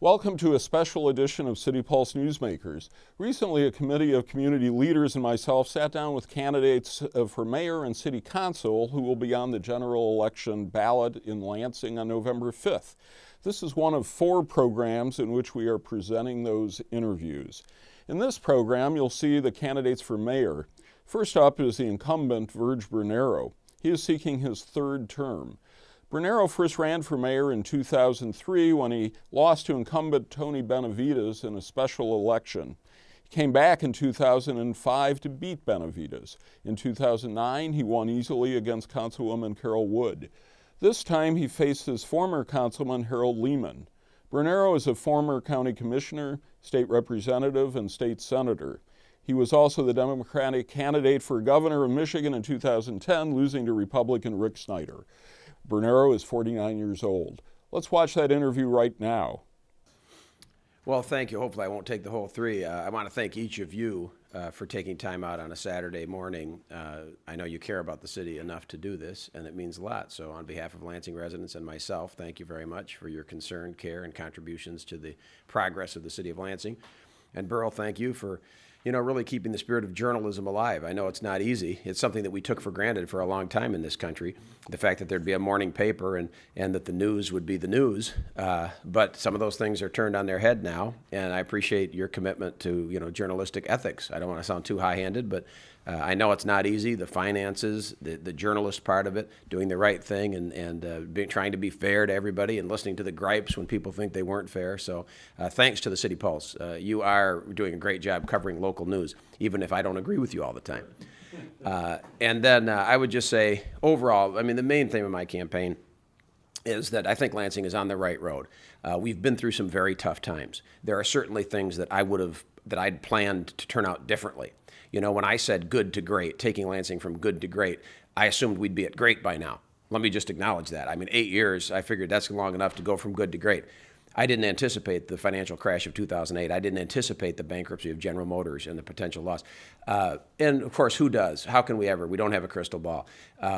Welcome to a special edition of City Pulse Newsmakers. Recently, a committee of community leaders and myself sat down with candidates for mayor and city council who will be on the general election ballot in Lansing on November 5th. This is one of 4 programs in which we are presenting those interviews. In this program, you'll see the candidates for mayor. First up is the incumbent Virg Bernero. He is seeking his 3rd term. Bernero first ran for mayor in 2003 when he lost to incumbent Tony Benavides in a special election. He came back in 2005 to beat Benavides. In 2009, he won easily against Councilwoman Carol Wood. This time, he faced his former councilman, Harold Leeman. Bernero is a former county commissioner, state representative, and state senator. He was also the Democratic candidate for governor of Michigan in 2010, losing to Republican Rick Snyder. Bernero is 49 years old. Let's watch that interview right now. Well, thank you. Hopefully I won't take the whole 3. I want to thank each of you for taking time out on a Saturday morning. I know you care about the city enough to do this, and it means a lot. So on behalf of Lansing residents and myself, thank you very much for your concern, care, and contributions to the progress of the city of Lansing. And Burl, thank you for really keeping the spirit of journalism alive. I know it's not easy. It's something that we took for granted for a long time in this country. The fact that there'd be a morning paper and that the news would be the news. But some of those things are turned on their head now, and I appreciate your commitment to, journalistic ethics. I don't want to sound too high-handed, but I know it's not easy. The finances, the journalist part of it, doing the right thing and trying to be fair to everybody and listening to the gripes when people think they weren't fair. So thanks to the City Pulse. You are doing a great job covering local news, even if I don't agree with you all the time. And then I would just say, overall, the main thing of my campaign is that I think Lansing is on the right road. We've been through some very tough times. There are certainly things that I'd planned to turn out differently. When I said good to great, taking Lansing from good to great, I assumed we'd be at great by now. Let me just acknowledge that. 8 years, I figured that's long enough to go from good to great. I didn't anticipate the financial crash of 2008. I didn't anticipate the bankruptcy of General Motors and the potential loss. And of course, who does? How can we ever? We don't have a crystal ball.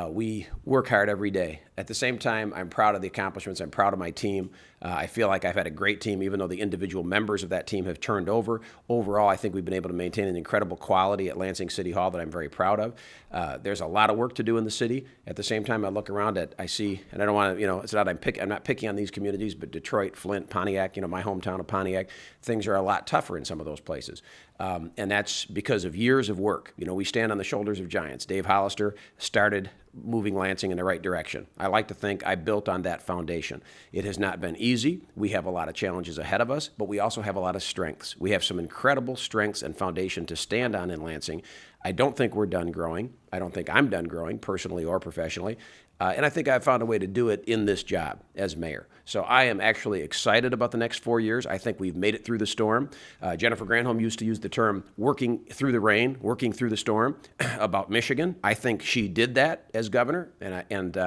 We work hard every day. At the same time, I'm proud of the accomplishments. I'm proud of my team. I feel like I've had a great team, even though the individual members of that team have turned over. Overall, I think we've been able to maintain an incredible quality at Lansing City Hall that I'm very proud of. There's a lot of work to do in the city. At the same time, I look around I see, and I don't want to, it's not, I'm not picking on these communities, but Detroit, Flint, Pontiac, my hometown of Pontiac, things are a lot tougher in some of those places. And that's because of years of work. We stand on the shoulders of giants. Dave Hollister started moving Lansing in the right direction. I like to think I built on that foundation. It has not been easy. We have a lot of challenges ahead of us, but we also have a lot of strengths. We have some incredible strengths and foundation to stand on in Lansing. I don't think we're done growing. I don't think I'm done growing, personally or professionally. And I think I've found a way to do it in this job as mayor. So I am actually excited about the next 4 years. I think we've made it through the storm. Jennifer Granholm used to use the term working through the rain, working through the storm about Michigan. I think she did that as governor, and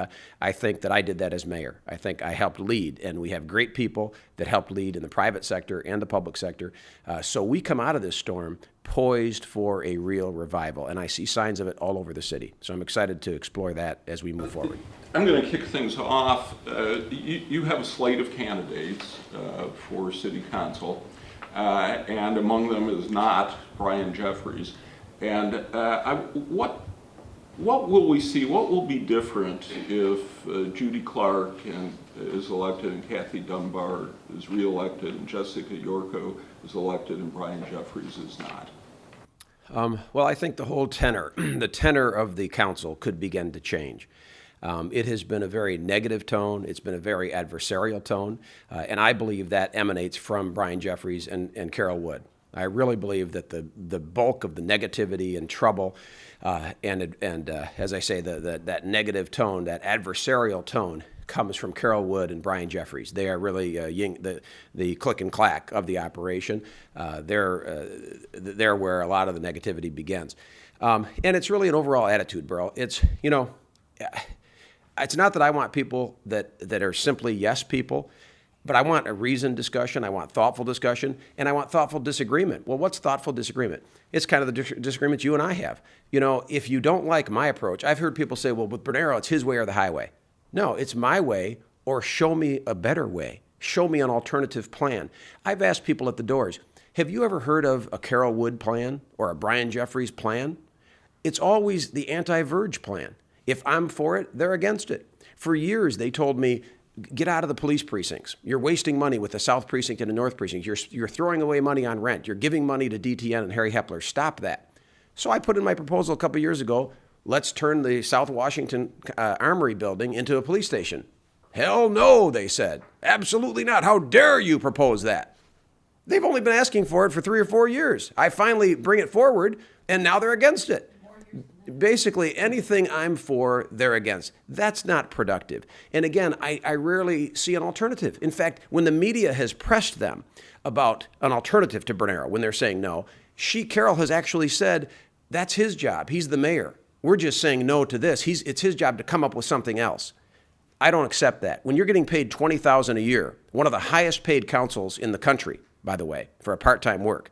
I think that I did that as mayor. I think I helped lead, and we have great people that helped lead in the private sector and the public sector. So we come out of this storm poised for a real revival, and I see signs of it all over the city. So I'm excited to explore that as we move forward. I'm going to kick things off. You have a slate of candidates for city council, and among them is not Brian Jeffries. And what will we see? What will be different if Judy Clark is elected and Kathy Dunbar is reelected and Jessica Yorko is elected and Brian Jeffries is not? Well, I think the whole tenor, the tenor of the council could begin to change. It has been a very negative tone. It's been a very adversarial tone. And I believe that emanates from Brian Jeffries and Carol Wood. I really believe that the bulk of the negativity and trouble and as I say, that negative tone, that adversarial tone, comes from Carol Wood and Brian Jeffries. They are really the click and clack of the operation. They're where a lot of the negativity begins. And it's really an overall attitude, Burl. It's not that I want people that are simply yes people, but I want a reasoned discussion, I want thoughtful discussion, and I want thoughtful disagreement. Well, what's thoughtful disagreement? It's kind of the disagreements you and I have. If you don't like my approach, I've heard people say, well, with Bernero, it's his way or the highway. No, it's my way, or show me a better way. Show me an alternative plan. I've asked people at the doors, have you ever heard of a Carol Wood plan or a Brian Jeffries plan? It's always the anti-Verge plan. If I'm for it, they're against it. For years, they told me, get out of the police precincts. You're wasting money with the South Precinct and the North Precinct. You're throwing away money on rent. You're giving money to DTN and Harry Hepler. Stop that. So I put in my proposal a couple years ago, let's turn the South Washington Armory building into a police station. Hell no, they said. Absolutely not. How dare you propose that? They've only been asking for it for 3 or 4 years. I finally bring it forward, and now they're against it. Basically, anything I'm for, they're against. That's not productive. And again, I rarely see an alternative. In fact, when the media has pressed them about an alternative to Bernero, when they're saying no, Carol has actually said, that's his job. He's the mayor. We're just saying no to this. It's his job to come up with something else. I don't accept that. When you're getting paid $20,000 a year, one of the highest paid councils in the country, by the way, for a part-time work,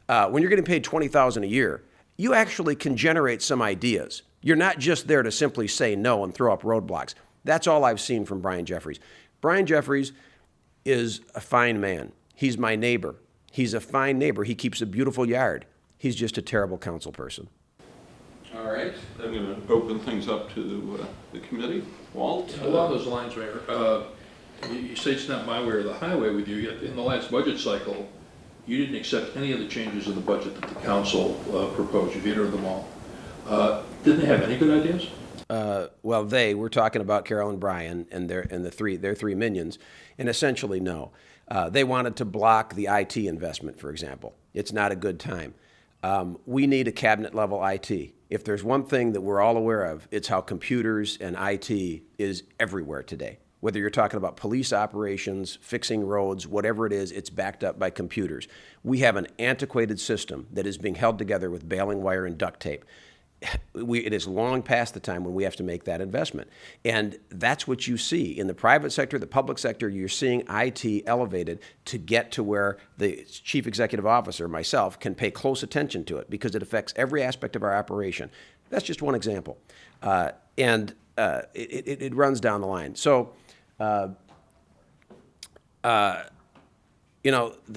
when you're getting paid $20,000 a year, you actually can generate some ideas. You're not just there to simply say no and throw up roadblocks. That's all I've seen from Brian Jeffries. Brian Jeffries is a fine man. He's my neighbor. He's a fine neighbor. He keeps a beautiful yard. He's just a terrible council person. All right, I'm going to open things up to the committee. Walt? Along those lines, Mayor, you say it's not my way or the highway with you, yet in the last budget cycle, you didn't accept any of the changes in the budget that the council proposed. You vetoed them all. Didn't they have any good ideas? Well, we're talking about Carol and Brian and their three minions, and essentially no. They wanted to block the IT investment, for example. It's not a good time. We need a cabinet level IT. If there's one thing that we're all aware of, it's how computers and IT is everywhere today. Whether you're talking about police operations, fixing roads, whatever it is, it's backed up by computers. We have an antiquated system that is being held together with baling wire and duct tape. It is long past the time when we have to make that investment. And that's what you see. In the private sector, the public sector, you're seeing IT elevated to get to where the chief executive officer, myself, can pay close attention to it because it affects every aspect of our operation. That's just one example. It runs down the line. So, the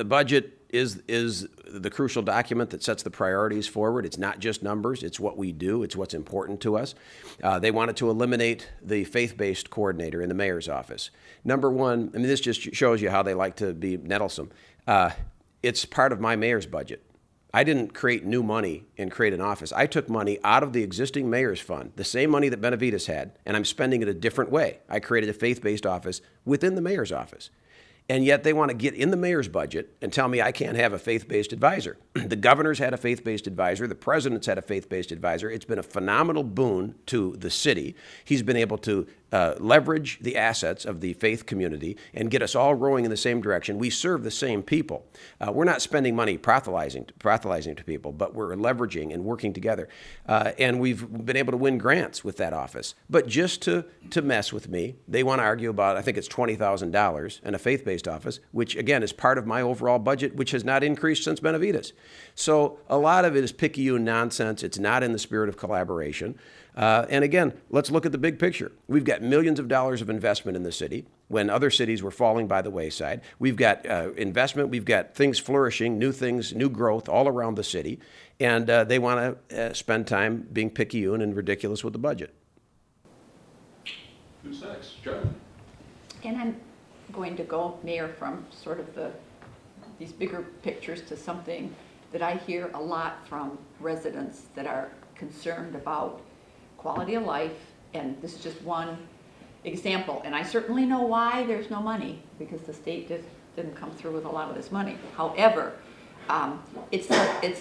budget is the crucial document that sets the priorities forward. It's not just numbers. It's what we do. It's what's important to us. They wanted to eliminate the faith-based coordinator in the mayor's office. Number one, this just shows you how they like to be nettlesome. It's part of my mayor's budget. I didn't create new money and create an office. I took money out of the existing mayor's fund, the same money that Benavides had, and I'm spending it a different way. I created a faith-based office within the mayor's office. And yet they want to get in the mayor's budget and tell me I can't have a faith-based advisor. The governor's had a faith-based advisor. The president's had a faith-based advisor. It's been a phenomenal boon to the city. He's been able to leverage the assets of the faith community and get us all rowing in the same direction. We serve the same people. We're not spending money proselytizing to people, but we're leveraging and working together. And we've been able to win grants with that office. But just to mess with me, they want to argue about, I think it's $20,000 in a faith-based office, which again is part of my overall budget, which has not increased since Benavides. So a lot of it is picayune nonsense. It's not in the spirit of collaboration. And again, let's look at the big picture. We've got millions of dollars of investment in the city when other cities were falling by the wayside. We've got investment. We've got things flourishing, new things, new growth all around the city. And they want to spend time being picayune and ridiculous with the budget. Who's next? John? And I'm going to go, Mayor, from sort of these bigger pictures to something that I hear a lot from residents that are concerned about quality of life, and this is just one example. And I certainly know why there's no money, because the state didn't come through with a lot of this money. However, it's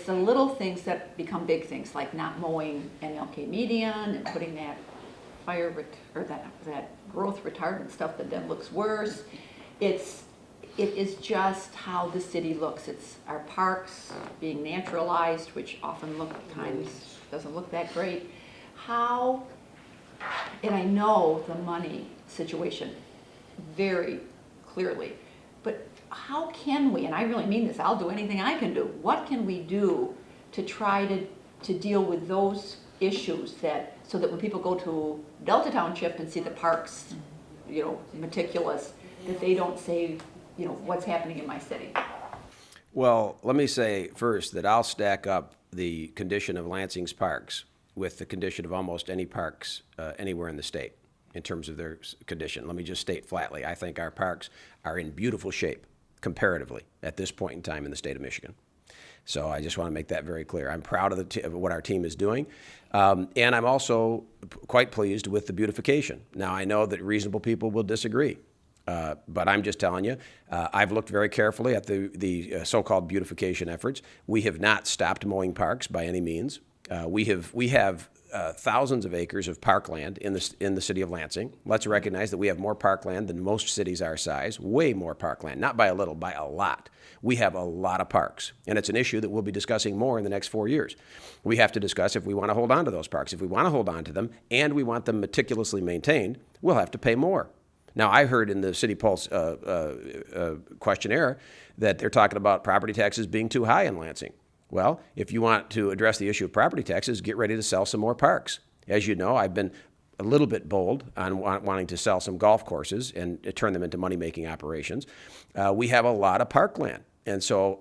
the little things that become big things, like not mowing NLK median and putting that that growth retardant stuff that then looks worse. It is just how the city looks. It's our parks being naturalized, which often doesn't look that great. And I know the money situation very clearly, but how can we, and I really mean this, I'll do anything I can do, what can we do to try to deal with those issues so that when people go to Delta Township and see the parks, meticulous, that they don't say, what's happening in my city. Well, let me say first that I'll stack up the condition of Lansing's parks with the condition of almost any parks anywhere in the state in terms of their condition. Let me just state flatly, I think our parks are in beautiful shape comparatively at this point in time in the state of Michigan. So I just want to make that very clear. I'm proud of what our team is doing. And I'm also quite pleased with the beautification. Now, I know that reasonable people will disagree. But I'm just telling you, I've looked very carefully at the so-called beautification efforts. We have not stopped mowing parks by any means. We have thousands of acres of parkland in the city of Lansing. Let's recognize that we have more parkland than most cities our size, way more parkland, not by a little, by a lot. We have a lot of parks, and it's an issue that we'll be discussing more in the next 4 years. We have to discuss if we want to hold on to those parks. If we want to hold on to them and we want them meticulously maintained, we'll have to pay more. Now, I heard in the City Pulse questionnaire that they're talking about property taxes being too high in Lansing. Well, if you want to address the issue of property taxes, get ready to sell some more parks. As you know, I've been a little bit bold on wanting to sell some golf courses and turn them into money-making operations. We have a lot of parkland. And so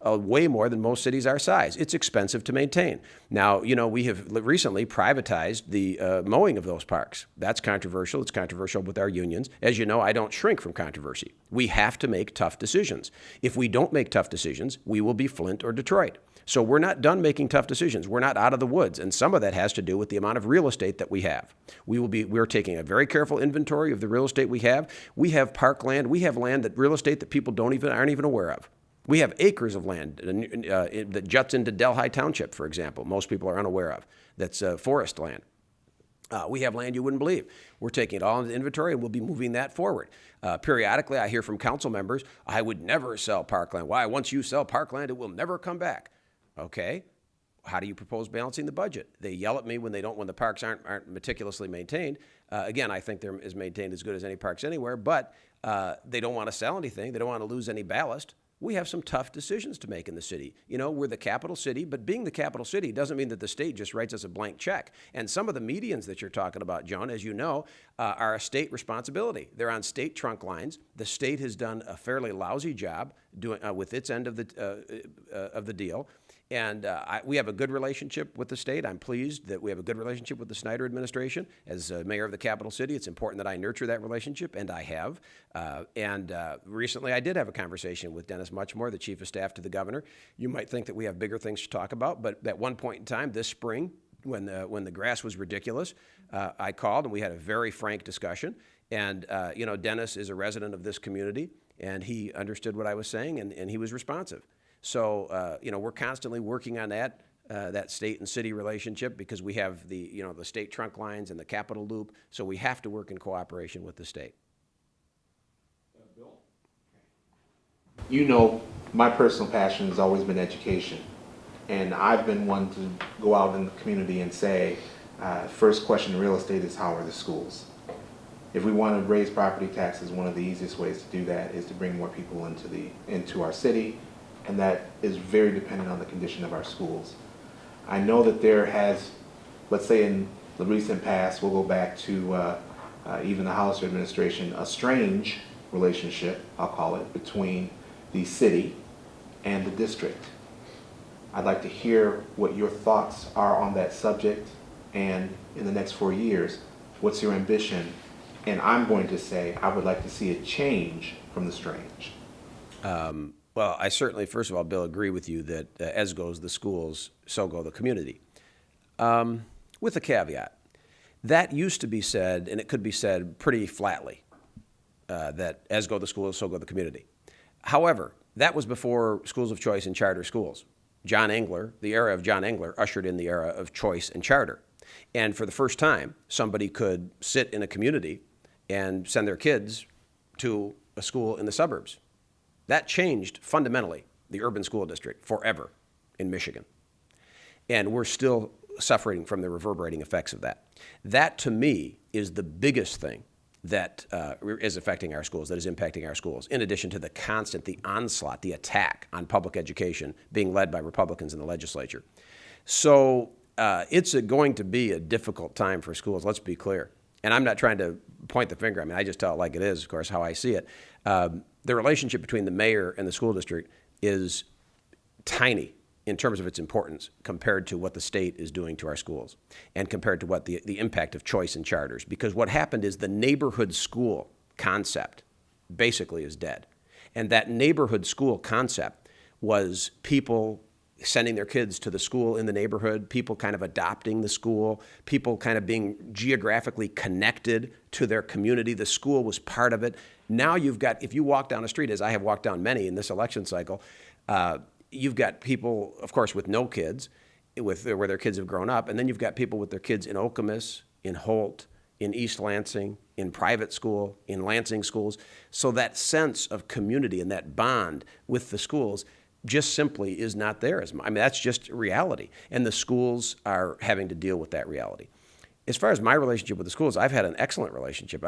way more than most cities our size. It's expensive to maintain. Now, we have recently privatized the mowing of those parks. That's controversial. It's controversial with our unions. As you know, I don't shrink from controversy. We have to make tough decisions. If we don't make tough decisions, we will be Flint or Detroit. So we're not done making tough decisions. We're not out of the woods. And some of that has to do with the amount of real estate that we have. We're taking a very careful inventory of the real estate we have. We have parkland. We have real estate that people aren't even aware of. We have acres of land that juts into Delhi Township, for example. Most people are unaware of. That's forest land. We have land you wouldn't believe. We're taking it all into inventory, and we'll be moving that forward. Periodically, I hear from council members, I would never sell parkland. Why? Once you sell parkland, it will never come back. Okay. How do you propose balancing the budget? They yell at me when the parks aren't meticulously maintained. Again, I think they're as maintained as good as any parks anywhere, but they don't want to sell anything. They don't want to lose any ballast. We have some tough decisions to make in the city. We're the capital city, but being the capital city doesn't mean that the state just writes us a blank check. And some of the medians that you're talking about, Joan, as you know, are a state responsibility. They're on state trunk lines. The state has done a fairly lousy job doing with its end of the deal. And we have a good relationship with the state. I'm pleased that we have a good relationship with the Snyder administration. As mayor of the capital city, it's important that I nurture that relationship, and I have. Recently, I did have a conversation with Dennis Muchmore, the chief of staff to the governor. You might think that we have bigger things to talk about, but at one point in time this spring, when the grass was ridiculous, I called and we had a very frank discussion. And Dennis is a resident of this community, and he understood what I was saying, and he was responsive. So, we're constantly working on that state and city relationship because we have the state trunk lines and the capital loop. So we have to work in cooperation with the state. Bill? My personal passion has always been education. And I've been one to go out in the community and say, first question in real estate is how are the schools? If we want to raise property taxes, one of the easiest ways to do that is to bring more people into our city. And that is very dependent on the condition of our schools. I know that there has, let's say in the recent past, we'll go back to even the Hollister administration, a strange relationship, I'll call it, between the city and the district. I'd like to hear what your thoughts are on that subject, and in the next 4 years, what's your ambition? And I'm going to say I would like to see a change from the strange. Well, I certainly, first of all, Bill, agree with you that as goes the schools, so go the community. With a caveat. That used to be said, and it could be said pretty flatly, that as go the schools, so go the community. However, that was before schools of choice and charter schools. John Engler, the era of John Engler, ushered in the era of choice and charter. And for the first time, somebody could sit in a community and send their kids to a school in the suburbs. That changed fundamentally the urban school district forever in Michigan. And we're still suffering from the reverberating effects of that. That, to me, is the biggest thing that is affecting our schools, that is impacting our schools, in addition to the onslaught, the attack on public education being led by Republicans in the legislature. So it's going to be a difficult time for schools, let's be clear. And I'm not trying to point the finger. I mean, I just tell it like it is, of course, how I see it. The relationship between the mayor and the school district is tiny in terms of its importance compared to what the state is doing to our schools and compared to what the impact of choice and charters. Because what happened is the neighborhood school concept basically is dead. And that neighborhood school concept was people sending their kids to the school in the neighborhood, people kind of adopting the school, people kind of being geographically connected to their community. The school was part of it. Now you've got, if you walk down a street, as I have walked down many in this election cycle, you've got people, of course, with no kids, where their kids have grown up, and then you've got people with their kids in Okemos, in Holt, in East Lansing, in private school, in Lansing schools. So that sense of community and that bond with the schools just simply is not there. I mean, that's just reality. And the schools are having to deal with that reality. As far as my relationship with the schools, I've had an excellent relationship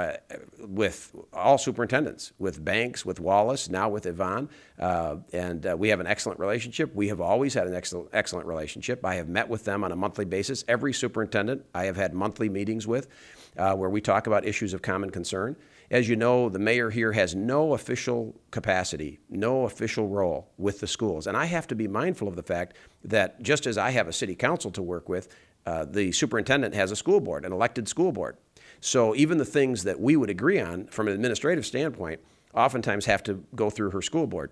with all superintendents, with Banks, with Wallace, now with Yvonne, and we have an excellent relationship. We have always had an excellent relationship. I have met with them on a monthly basis. Every superintendent I have had monthly meetings with where we talk about issues of common concern. As you know, the mayor here has no official capacity, no official role with the schools. And I have to be mindful of the fact that just as I have a city council to work with, the superintendent has a school board, an elected school board. So even the things that we would agree on from an administrative standpoint oftentimes have to go through her school board.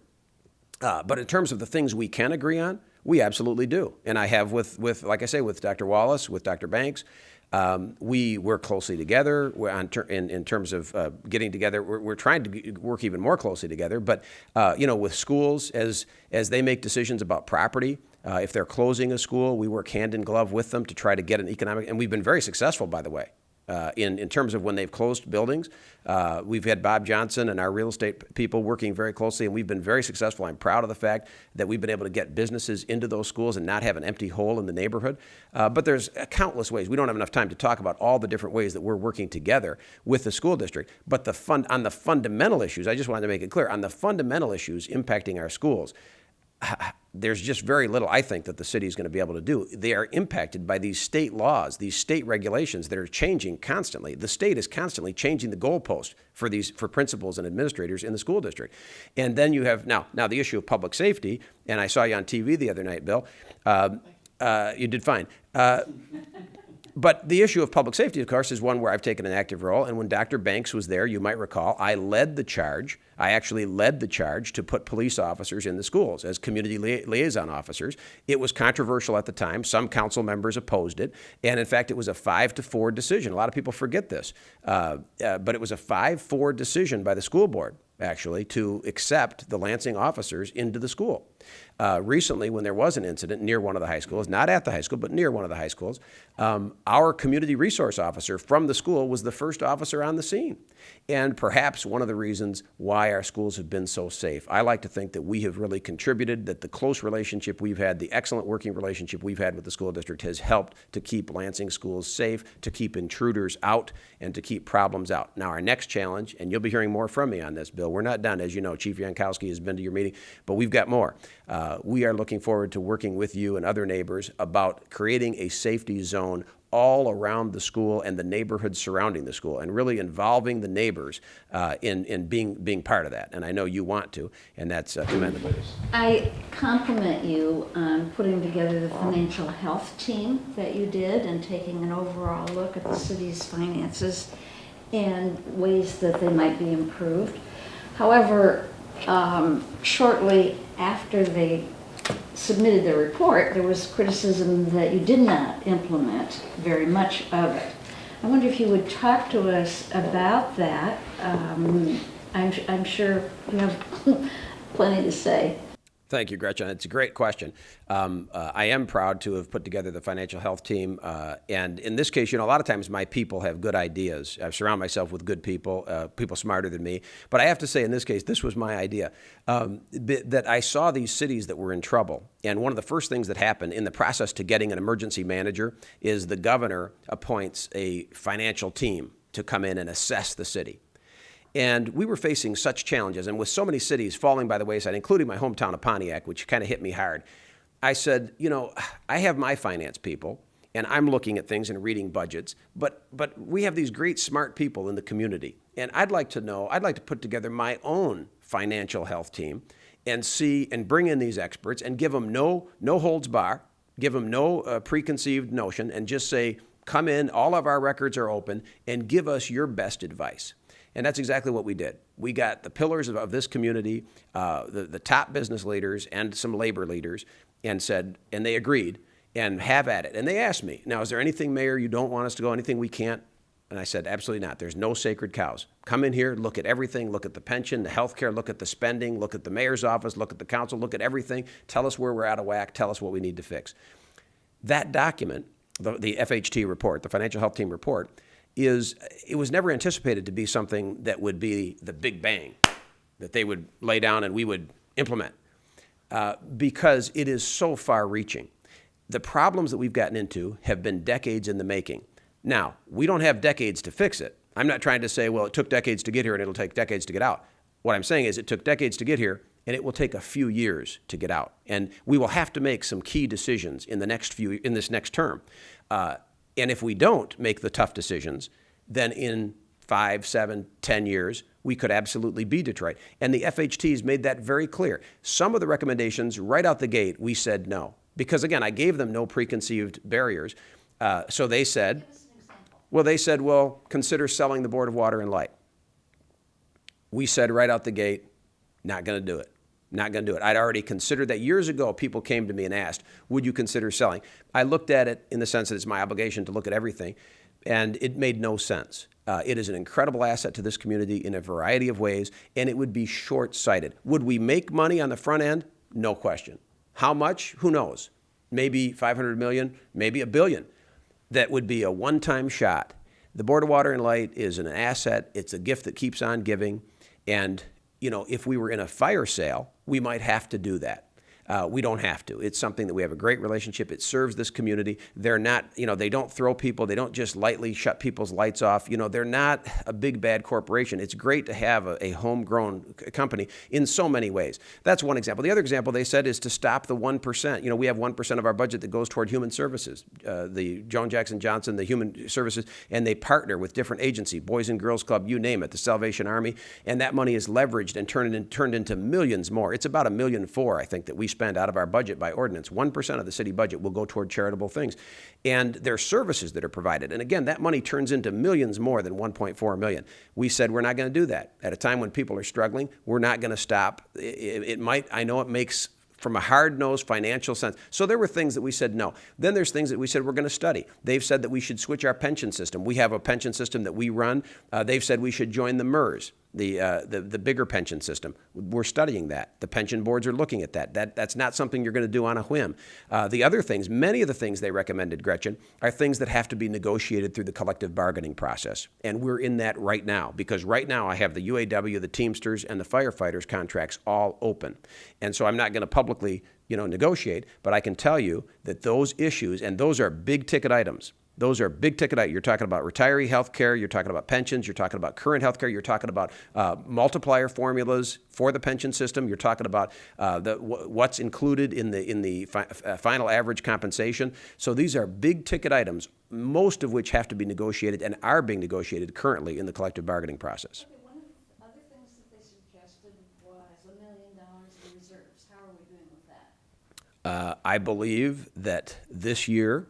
But in terms of the things we can agree on, we absolutely do. And I have with like I say, with Dr. Wallace, with Dr. Banks, we work closely together in terms of getting together. We're trying to work even more closely together. But with schools, as they make decisions about property, if they're closing a school, we work hand in glove with them to try to get an economic. And we've been very successful, by the way, in terms of when they've closed buildings. We've had Bob Johnson and our real estate people working very closely, and we've been very successful. I'm proud of the fact that we've been able to get businesses into those schools and not have an empty hole in the neighborhood. But there's countless ways. We don't have enough time to talk about all the different ways that we're working together with the school district. But on the fundamental issues, I just wanted to make it clear, on the fundamental issues impacting our schools, there's just very little, I think, that the city is going to be able to do. They are impacted by these state laws, these state regulations that are changing constantly. The state is constantly changing the goalpost for principals and administrators in the school district. And then you have now the issue of public safety, and I saw you on TV the other night, Bill. You did fine. But the issue of public safety, of course, is one where I've taken an active role. And when Dr. Banks was there, you might recall, I led the charge. I actually led the charge to put police officers in the schools as community liaison officers. It was controversial at the time. Some council members opposed it. And in fact, it was a 5-4 decision. A lot of people forget this. But it was a 5-4 decision by the school board, actually, to accept the Lansing officers into the school. Recently, when there was an incident near one of the high schools, not at the high school, but near one of the high schools, our community resource officer from the school was the first officer on the scene. And perhaps one of the reasons why our schools have been so safe. I like to think that we have really contributed, that the close relationship we've had, the excellent working relationship we've had with the school district has helped to keep Lansing schools safe, to keep intruders out, and to keep problems out. Now, our next challenge, and you'll be hearing more from me on this, Bill, we're not done. As you know, Chief Yankowski has been to your meeting, but we've got more. We are looking forward to working with you and other neighbors about creating a safety zone all around the school and the neighborhood surrounding the school, and really involving the neighbors in being part of that. And I know you want to, and that's commendable. I compliment you on putting together the financial health team that you did and taking an overall look at the city's finances and ways that they might be improved. However, shortly after they submitted their report, there was criticism that you did not implement very much of it. I wonder if you would talk to us about that. I'm sure you have plenty to say. Thank you, Gretchen. It's a great question. I am proud to have put together the financial health team. And in this case, a lot of times my people have good ideas. I surround myself with good people, people smarter than me. But I have to say, in this case, this was my idea, that I saw these cities that were in trouble. And one of the first things that happened in the process to getting an emergency manager is the governor appoints a financial team to come in and assess the city. And we were facing such challenges, and with so many cities falling by the wayside, including my hometown of Pontiac, which kind of hit me hard, I said, I have my finance people, and I'm looking at things and reading budgets, but we have these great smart people in the community. And I'd like to put together my own financial health team and see and bring in these experts and give them no holds bar, give them no preconceived notion, and just say, come in, all of our records are open, and give us your best advice. And that's exactly what we did. We got the pillars of this community, the top business leaders and some labor leaders, and they agreed, and have at it. And they asked me, now, is there anything, Mayor, you don't want us to go, anything we can't? And I said, absolutely not. There's no sacred cows. Come in here, look at everything, look at the pension, the health care, look at the spending, look at the mayor's office, look at the council, look at everything. Tell us where we're out of whack. Tell us what we need to fix. That document, the FHT report, the Financial Health Team report, it was never anticipated to be something that would be the big bang, that they would lay down and we would implement, because it is so far-reaching. The problems that we've gotten into have been decades in the making. Now, we don't have decades to fix it. I'm not trying to say, well, it took decades to get here and it'll take decades to get out. What I'm saying is it took decades to get here and it will take a few years to get out. And we will have to make some key decisions in this next term. And if we don't make the tough decisions, then in 5, 7, 10 years, we could absolutely be Detroit. And the FHT's made that very clear. Some of the recommendations right out the gate, we said no. Because again, I gave them no preconceived barriers. So they said, well, consider selling the Board of Water and Light. We said right out the gate, not going to do it. Not going to do it. I'd already considered that. Years ago, people came to me and asked, would you consider selling? I looked at it in the sense that it's my obligation to look at everything, and it made no sense. It is an incredible asset to this community in a variety of ways, and it would be short-sighted. Would we make money on the front end? No question. How much? Who knows? Maybe $500 million, maybe $1 billion. That would be a one-time shot. The Board of Water and Light is an asset. It's a gift that keeps on giving. And, if we were in a fire sale, we might have to do that. We don't have to. It's something that we have a great relationship. It serves this community. They're not, they don't throw people. They don't just lightly shut people's lights off. They're not a big, bad corporation. It's great to have a homegrown company in so many ways. That's one example. The other example they said is to stop the 1%. We have 1% of our budget that goes toward human services, the Joan Jackson Johnson, the human services, and they partner with different agencies, Boys and Girls Club, you name it, the Salvation Army, and that money is leveraged and turned into millions more. It's about $1.4 million, I think, that we spend out of our budget by ordinance. 1% of the city budget will go toward charitable things. And there are services that are provided. And again, that money turns into millions more than $1.4 million. We said we're not going to do that. At a time when people are struggling, we're not going to stop. I know it makes from a hard-nosed financial sense. So there were things that we said no. Then there's things that we said we're going to study. They've said that we should switch our pension system. We have a pension system that we run. They've said we should join the MERS, the bigger pension system. We're studying that. The pension boards are looking at that. That's not something you're going to do on a whim. The other things, many of the things they recommended, Gretchen, are things that have to be negotiated through the collective bargaining process. And we're in that right now, because right now I have the UAW, the Teamsters, and the firefighters contracts all open. And so I'm not going to publicly, negotiate, but I can tell you that those issues, and those are big ticket items. Those are big ticket items. You're talking about retiree health care, you're talking about pensions, you're talking about current health care, you're talking about multiplier formulas for the pension system, you're talking about what's included in the final average compensation. So these are big ticket items, most of which have to be negotiated and are being negotiated currently in the collective bargaining process. Okay, one of the other things that they suggested was $1 million in reserves. How are we doing with that? I believe that this year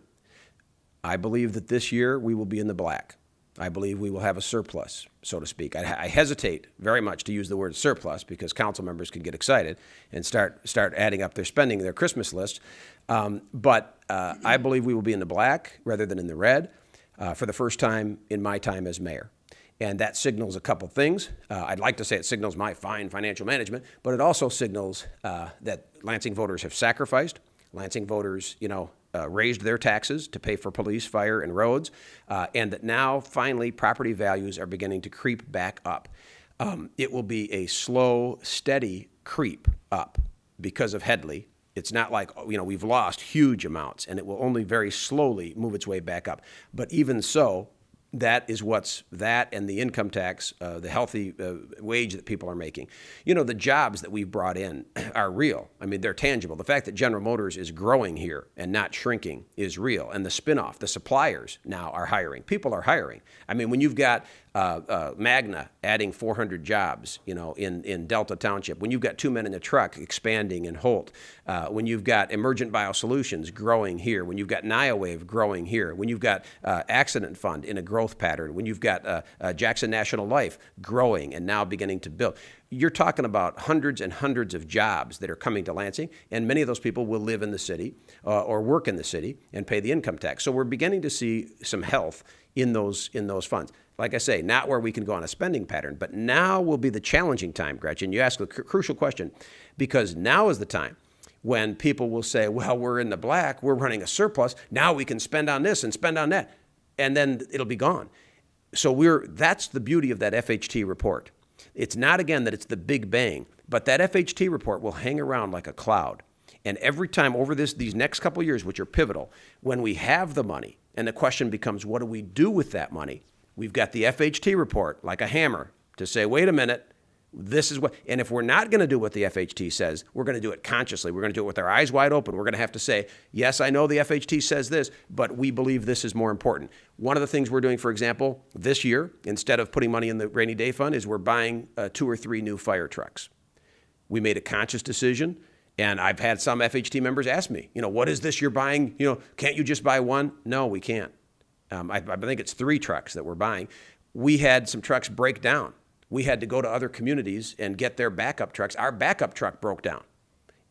we will be in the black. I believe we will have a surplus, so to speak. I hesitate very much to use the word surplus because council members can get excited and start adding up their spending, their Christmas list. But I believe we will be in the black rather than in the red for the first time in my time as mayor. And that signals a couple things. I'd like to say it signals my fine financial management, but it also signals that Lansing voters have sacrificed. Lansing voters, raised their taxes to pay for police, fire, and roads, and that now, finally, property values are beginning to creep back up. It will be a slow, steady creep up because of Headley. It's not like, we've lost huge amounts, and it will only very slowly move its way back up. But even so, That is what's that and the income tax, the healthy wage that people are making. You know, the jobs that we've brought in are real. I mean, they're tangible. The fact that General Motors is growing here and not shrinking is real. And the spinoff, the suppliers now are hiring. People are hiring. I mean, when you've got Magna adding 400 jobs, you know, in Delta Township, when you've got 2 Men in a Truck expanding in Holt, when you've got Emergent Biosolutions growing here, when you've got NIOWAVE growing here, when you've got Accident Fund in a growth pattern, when you've got Jackson National Life growing and now beginning to build, you're talking about hundreds and hundreds of jobs that are coming to Lansing, and many of those people will live in the city or work in the city and pay the income tax. So we're beginning to see some health in those funds. Like I say, not where we can go on a spending pattern, but now will be the challenging time, Gretchen. You ask a crucial question, because now is the time when people will say, well, we're in the black, we're running a surplus, now we can spend on this and spend on that, and then it'll be gone. So that's the beauty of that FHT report. It's not, again, that it's the big bang, but that FHT report will hang around like a cloud. And every time over these next couple of years, which are pivotal, when we have the money, and the question becomes, what do we do with that money? We've got the FHT report like a hammer to say, wait a minute, this is what, and if we're not going to do what the FHT says, we're going to do it consciously. We're going to do it with our eyes wide open. We're going to have to say, yes, I know the FHT says this, but we believe this is more important. One of the things we're doing, for example, this year, instead of putting money in the rainy day fund, is we're buying 2 or 3 new fire trucks. We made a conscious decision, and I've had some FHT members ask me, you know, what is this you're buying? You know, can't you just buy one? No, we can't. I think it's 3 trucks that we're buying. We had some trucks break down. We had to go to other communities and get their backup trucks. Our backup truck broke down.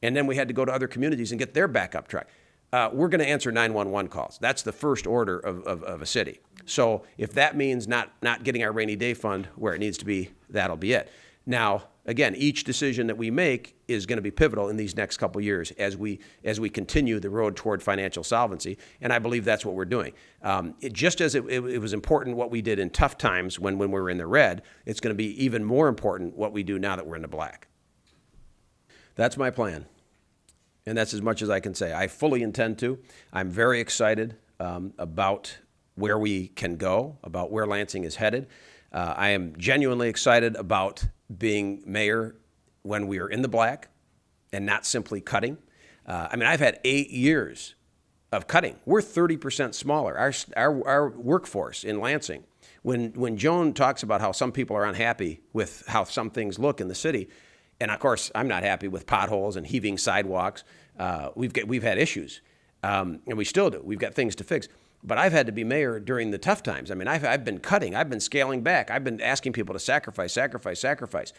And then we had to go to other communities and get their backup truck. We're going to answer 911 calls. That's the first order of a city. So if that means not getting our rainy day fund where it needs to be, that'll be it. Now, again, each decision that we make is going to be pivotal in these next couple of years as we continue the road toward financial solvency, and I believe that's what we're doing. Just as it was important what we did in tough times when we were in the red, it's going to be even more important what we do now that we're in the black. That's my plan, and that's as much as I can say. I fully intend to. I'm very excited about where we can go, about where Lansing is headed. I am genuinely excited about being mayor when we are in the black and not simply cutting. I mean, I've had 8 years of cutting. We're 30% smaller, our workforce in Lansing. When Joan talks about how some people are unhappy with how some things look in the city, and of course, I'm not happy with potholes and heaving sidewalks. We've had issues, and we still do. We've got things to fix. But I've had to be mayor during the tough times. I mean, I've been cutting. I've been scaling back. I've been asking people to sacrifice.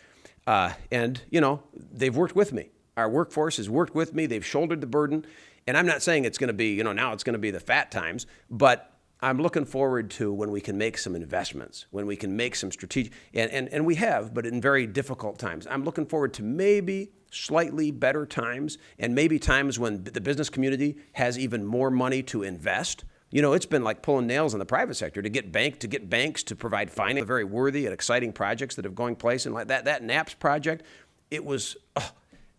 And, you know, they've worked with me. Our workforce has worked with me. They've shouldered the burden. And I'm not saying it's going to be, you know, now it's going to be the fat times. But I'm looking forward to when we can make some investments, when we can make some strategic, and we have, but in very difficult times. I'm looking forward to maybe slightly better times, and maybe times when the business community has even more money to invest. You know, it's been like pulling nails in the private sector to get banks to provide finance, very worthy and exciting projects that have going place. And like that NAPS project, it was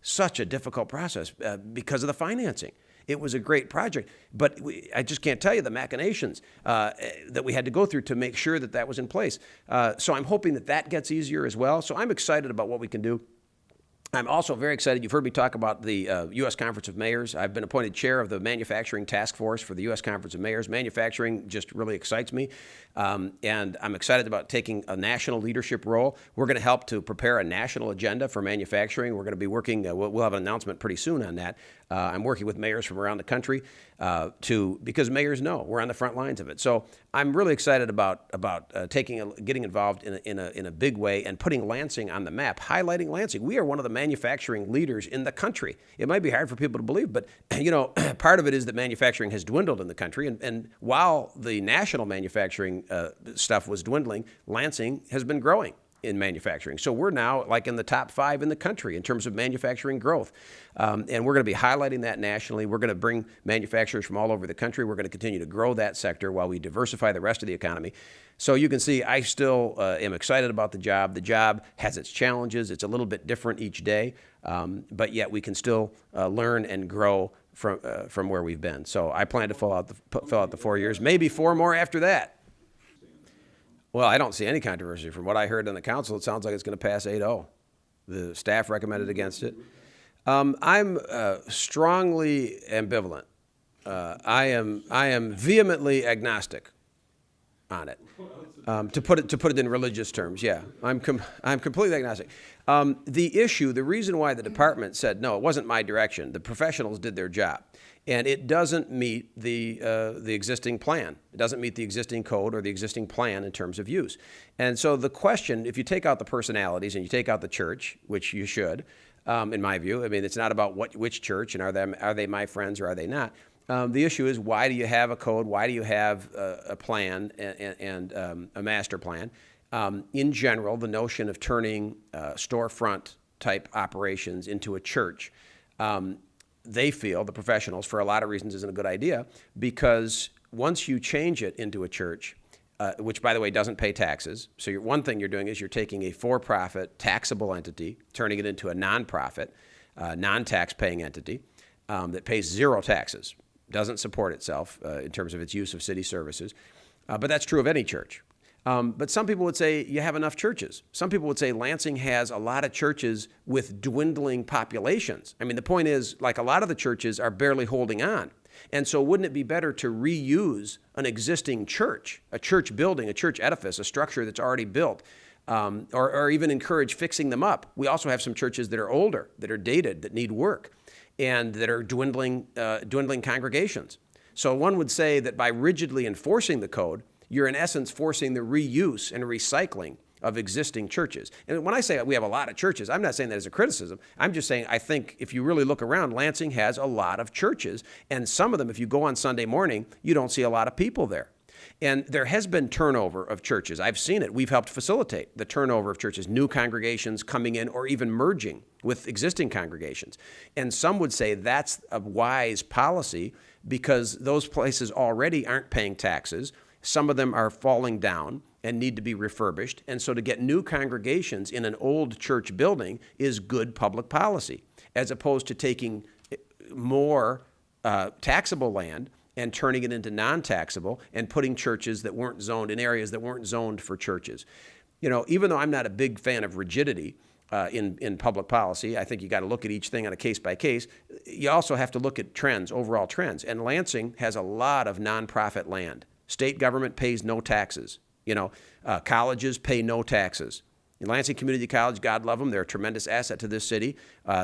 such a difficult process because of the financing. It was a great project, but I just can't tell you the machinations that we had to go through to make sure that was in place. So I'm hoping that gets easier as well. So I'm excited about what we can do. I'm also very excited. You've heard me talk about the U.S. Conference of Mayors. I've been appointed chair of the Manufacturing Task Force for the U.S. Conference of Mayors. Manufacturing just really excites me, and I'm excited about taking a national leadership role. We're going to help to prepare a national agenda for manufacturing. We're going to be working, we'll have an announcement pretty soon on that. I'm working with mayors from around the country because mayors know we're on the front lines of it. So I'm really excited about getting involved in a big way and putting Lansing on the map, highlighting Lansing. We are one of the manufacturing leaders in the country. It might be hard for people to believe, but you know, part of it is that manufacturing has dwindled in the country, and while the national manufacturing stuff was dwindling, Lansing has been growing in manufacturing. So we're now like in the top 5 in the country in terms of manufacturing growth. And we're going to be highlighting that nationally. We're going to bring manufacturers from all over the country. We're going to continue to grow that sector while we diversify the rest of the economy. So you can see I still am excited about the job. The job has its challenges. It's a little bit different each day, but yet we can still learn and grow from where we've been. So I plan to fill out the 4 years, maybe 4 more after that. Well, I don't see any controversy. From what I heard in the council, it sounds like it's going to pass 8-0. The staff recommended against it. I'm strongly ambivalent. I am vehemently agnostic on it. To put it in religious terms, yeah, I'm completely agnostic. The reason why the department said no, it wasn't my direction. The professionals did their job, and it doesn't meet the existing plan. It doesn't meet the existing code or the existing plan in terms of use. And so the question, if you take out the personalities and you take out the church, which you should, in my view, I mean, it's not about which church and are they my friends or are they not. The issue is, why do you have a code? Why do you have a plan and a master plan? In general, the notion of turning storefront type operations into a church, they feel, the professionals, for a lot of reasons isn't a good idea, because once you change it into a church, which, by the way, doesn't pay taxes. So one thing you're doing is you're taking a for-profit taxable entity, turning it into a nonprofit, non-tax paying entity that pays zero taxes. Doesn't support itself in terms of its use of city services. But that's true of any church. But some people would say you have enough churches. Some people would say Lansing has a lot of churches with dwindling populations. I mean, the point is, like, a lot of the churches are barely holding on. And so wouldn't it be better to reuse an existing church, a church building, a church edifice, a structure that's already built, or even encourage fixing them up? We also have some churches that are older, that are dated, that need work, and that are dwindling congregations. So one would say that by rigidly enforcing the code, you're in essence forcing the reuse and recycling of existing churches. And when I say we have a lot of churches, I'm not saying that as a criticism. I'm just saying I think if you really look around, Lansing has a lot of churches, and some of them, if you go on Sunday morning, you don't see a lot of people there. And there has been turnover of churches. I've seen it. We've helped facilitate the turnover of churches, new congregations coming in or even merging with existing congregations. And some would say that's a wise policy because those places already aren't paying taxes. Some of them are falling down and need to be refurbished. And so to get new congregations in an old church building is good public policy, as opposed to taking more taxable land and turning it into non-taxable and putting churches that weren't zoned in areas that weren't zoned for churches. You know, even though I'm not a big fan of rigidity in public policy, I think you got to look at each thing on a case by case. You also have to look at trends, overall trends. And Lansing has a lot of nonprofit land. State government pays no taxes. You know, colleges pay no taxes. Lansing Community College, God love them, they're a tremendous asset to this city.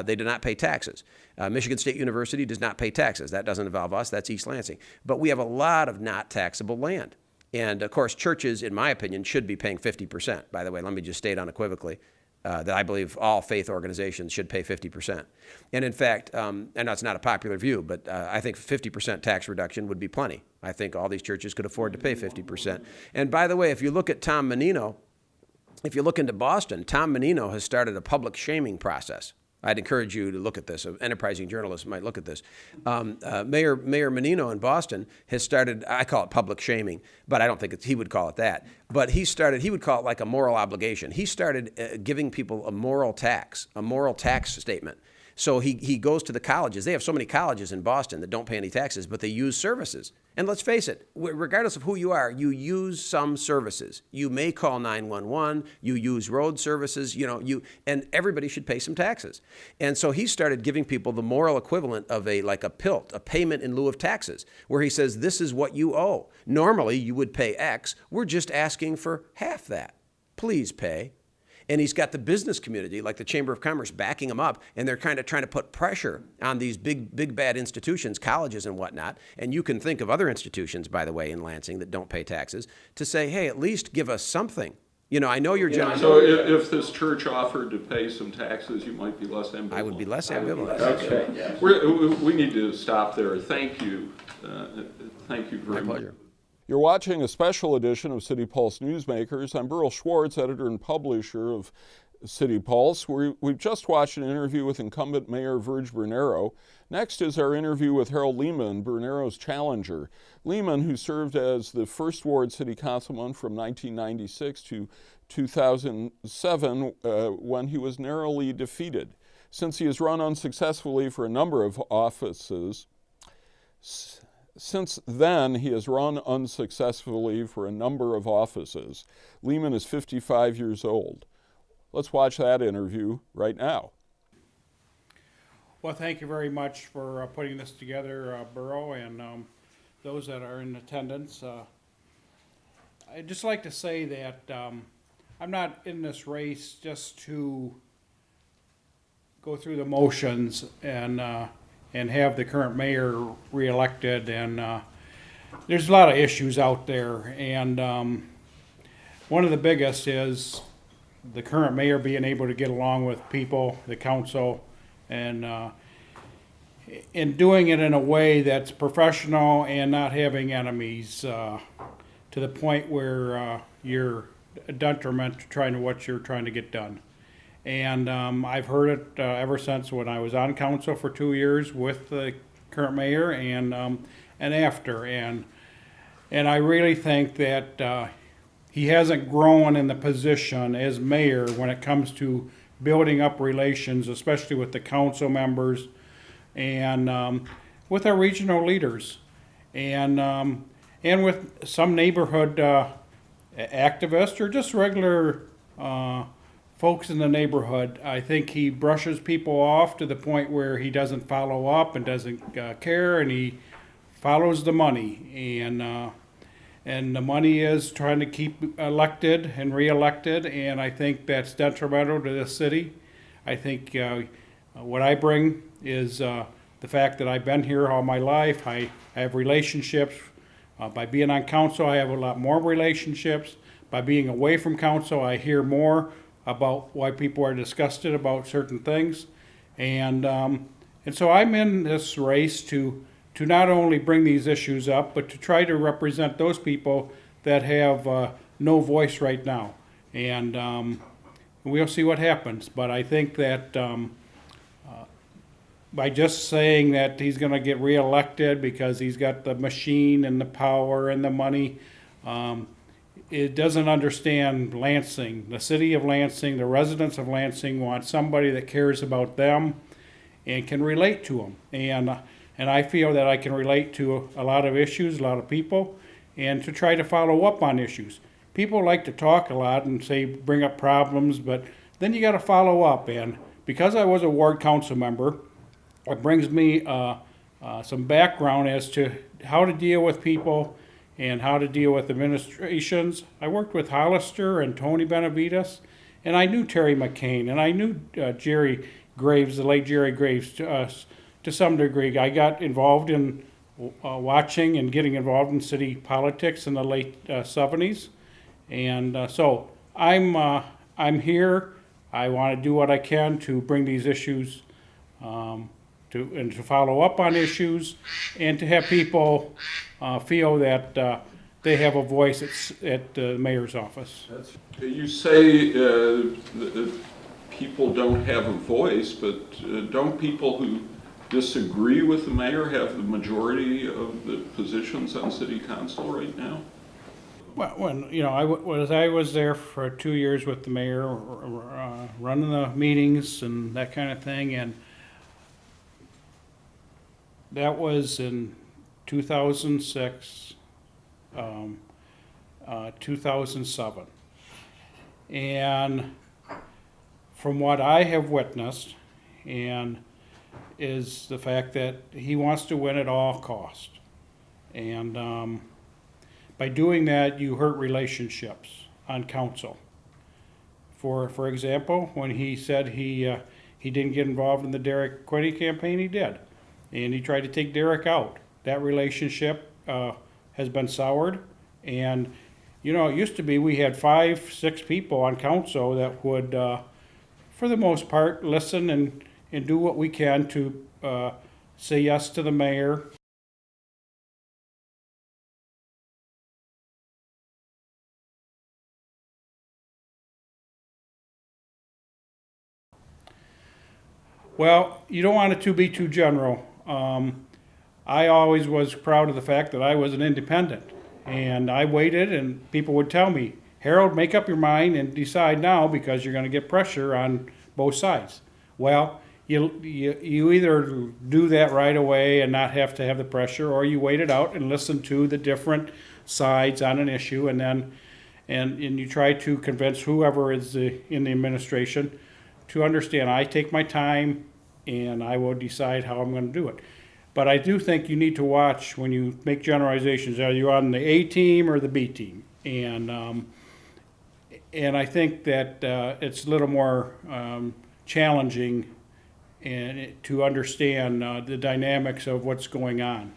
They do not pay taxes. Michigan State University does not pay taxes. That doesn't involve us, that's East Lansing. But we have a lot of not taxable land. And of course, churches, in my opinion, should be paying 50%. By the way, let me just state unequivocally that I believe all faith organizations should pay 50%. And in fact, I know it's not a popular view, but I think 50% tax reduction would be plenty. I think all these churches could afford to pay 50%. And by the way, if you look at Tom Menino, if you look into Boston, Tom Menino has started a public shaming process. I'd encourage you to look at this. An enterprising journalist might look at this. Mayor Menino in Boston has started, I call it public shaming, but I don't think he would call it that. But he would call it like a moral obligation. He started giving people a moral tax statement. So he goes to the colleges. They have so many colleges in Boston that don't pay any taxes, but they use services. And let's face it, regardless of who you are, you use some services. You may call 911, you use road services, and everybody should pay some taxes. And so he started giving people the moral equivalent of a PILT, a payment in lieu of taxes, where he says, this is what you owe. Normally you would pay X. We're just asking for half that. Please pay. And he's got the business community, like the Chamber of Commerce, backing him up, and they're kind of trying to put pressure on these big bad institutions, colleges and whatnot. And you can think of other institutions, by the way, in Lansing that don't pay taxes, to say, hey, at least give us something. I know you're generous. So if this church offered to pay some taxes, you might be less ambivalent. I would be less ambivalent. Okay. We need to stop there. Thank you. Thank you very much. My pleasure. You're watching a special edition of City Pulse Newsmakers. I'm Burl Schwartz, editor and publisher of City Pulse. We've just watched an interview with incumbent Mayor Virg Bernero. Next is our interview with Harold Leeman, Bernero's challenger. Leeman, who served as the First Ward City Councilman from 1996 to 2007 when he was narrowly defeated. Since he has run unsuccessfully for a number of offices, Since then, he has run unsuccessfully for a number of offices. Leeman is 55 years old. Let's watch that interview right now. Well, thank you very much for putting this together, Borough, and those that are in attendance. I'd just like to say that I'm not in this race just to go through the motions and have the current mayor reelected. And there's a lot of issues out there, and one of the biggest is the current mayor being able to get along with people, the council, and doing it in a way that's professional and not having enemies to the point where you're a detriment to what you're trying to get done. And I've heard it ever since when I was on council for 2 years with the current mayor and after. And I really think that he hasn't grown in the position as mayor when it comes to building up relations, especially with the council members and with our regional leaders, and with some neighborhood activists or just regular folks in the neighborhood. I think he brushes people off to the point where he doesn't follow up and doesn't care, and he follows the money. And the money is trying to keep elected and reelected, and I think that's detrimental to this city. I think what I bring is the fact that I've been here all my life. I have relationships. By being on council, I have a lot more relationships. By being away from council, I hear more about why people are disgusted about certain things. And so I'm in this race to not only bring these issues up, but to try to represent those people that have no voice right now. And we'll see what happens. But I think that by just saying that he's going to get reelected because he's got the machine and the power and the money, it doesn't understand Lansing. The city of Lansing, the residents of Lansing want somebody that cares about them and can relate to them. And I feel that I can relate to a lot of issues, a lot of people, and to try to follow up on issues. People like to talk a lot and say, bring up problems, but then you got to follow up. And because I was a ward council member, it brings me some background as to how to deal with people and how to deal with administrations. I worked with Hollister and Tony Benavides, and I knew Terry McCain, and I knew Jerry Graves, the late Jerry Graves, to some degree. I got involved in watching and getting involved in city politics in the late 70s. And so I'm here. I want to do what I can to bring these issues to follow up on issues and to have people feel that they have a voice at the mayor's office. You say that people don't have a voice, but don't people who disagree with the mayor have the majority of the positions on city council right now? Well, when I was there for 2 years with the mayor, running the meetings and that kind of thing, and that was in 2006, 2007, and from what I have witnessed, and is the fact that he wants to win at all cost, and by doing that, you hurt relationships on council. For example, when he said he didn't get involved in the Derek Quinney campaign, he did. And he tried to take Derek out. That relationship has been soured. And, it used to be we had 5, 6 people on council that would, for the most part, listen and do what we can to say yes to the mayor. Well, you don't want it to be too general. I always was proud of the fact that I was an independent, and I waited, and people would tell me, Harold, make up your mind and decide now because you're going to get pressure on both sides. Well, you either do that right away and not have to have the pressure, or you wait it out and listen to the different sides on an issue, and then and you try to convince whoever is in the administration to understand. I take my time and I will decide how I'm going to do it. But I do think you need to watch when you make generalizations. Are you on the A team or the B team? And I think that it's a little more challenging to understand the dynamics of what's going on.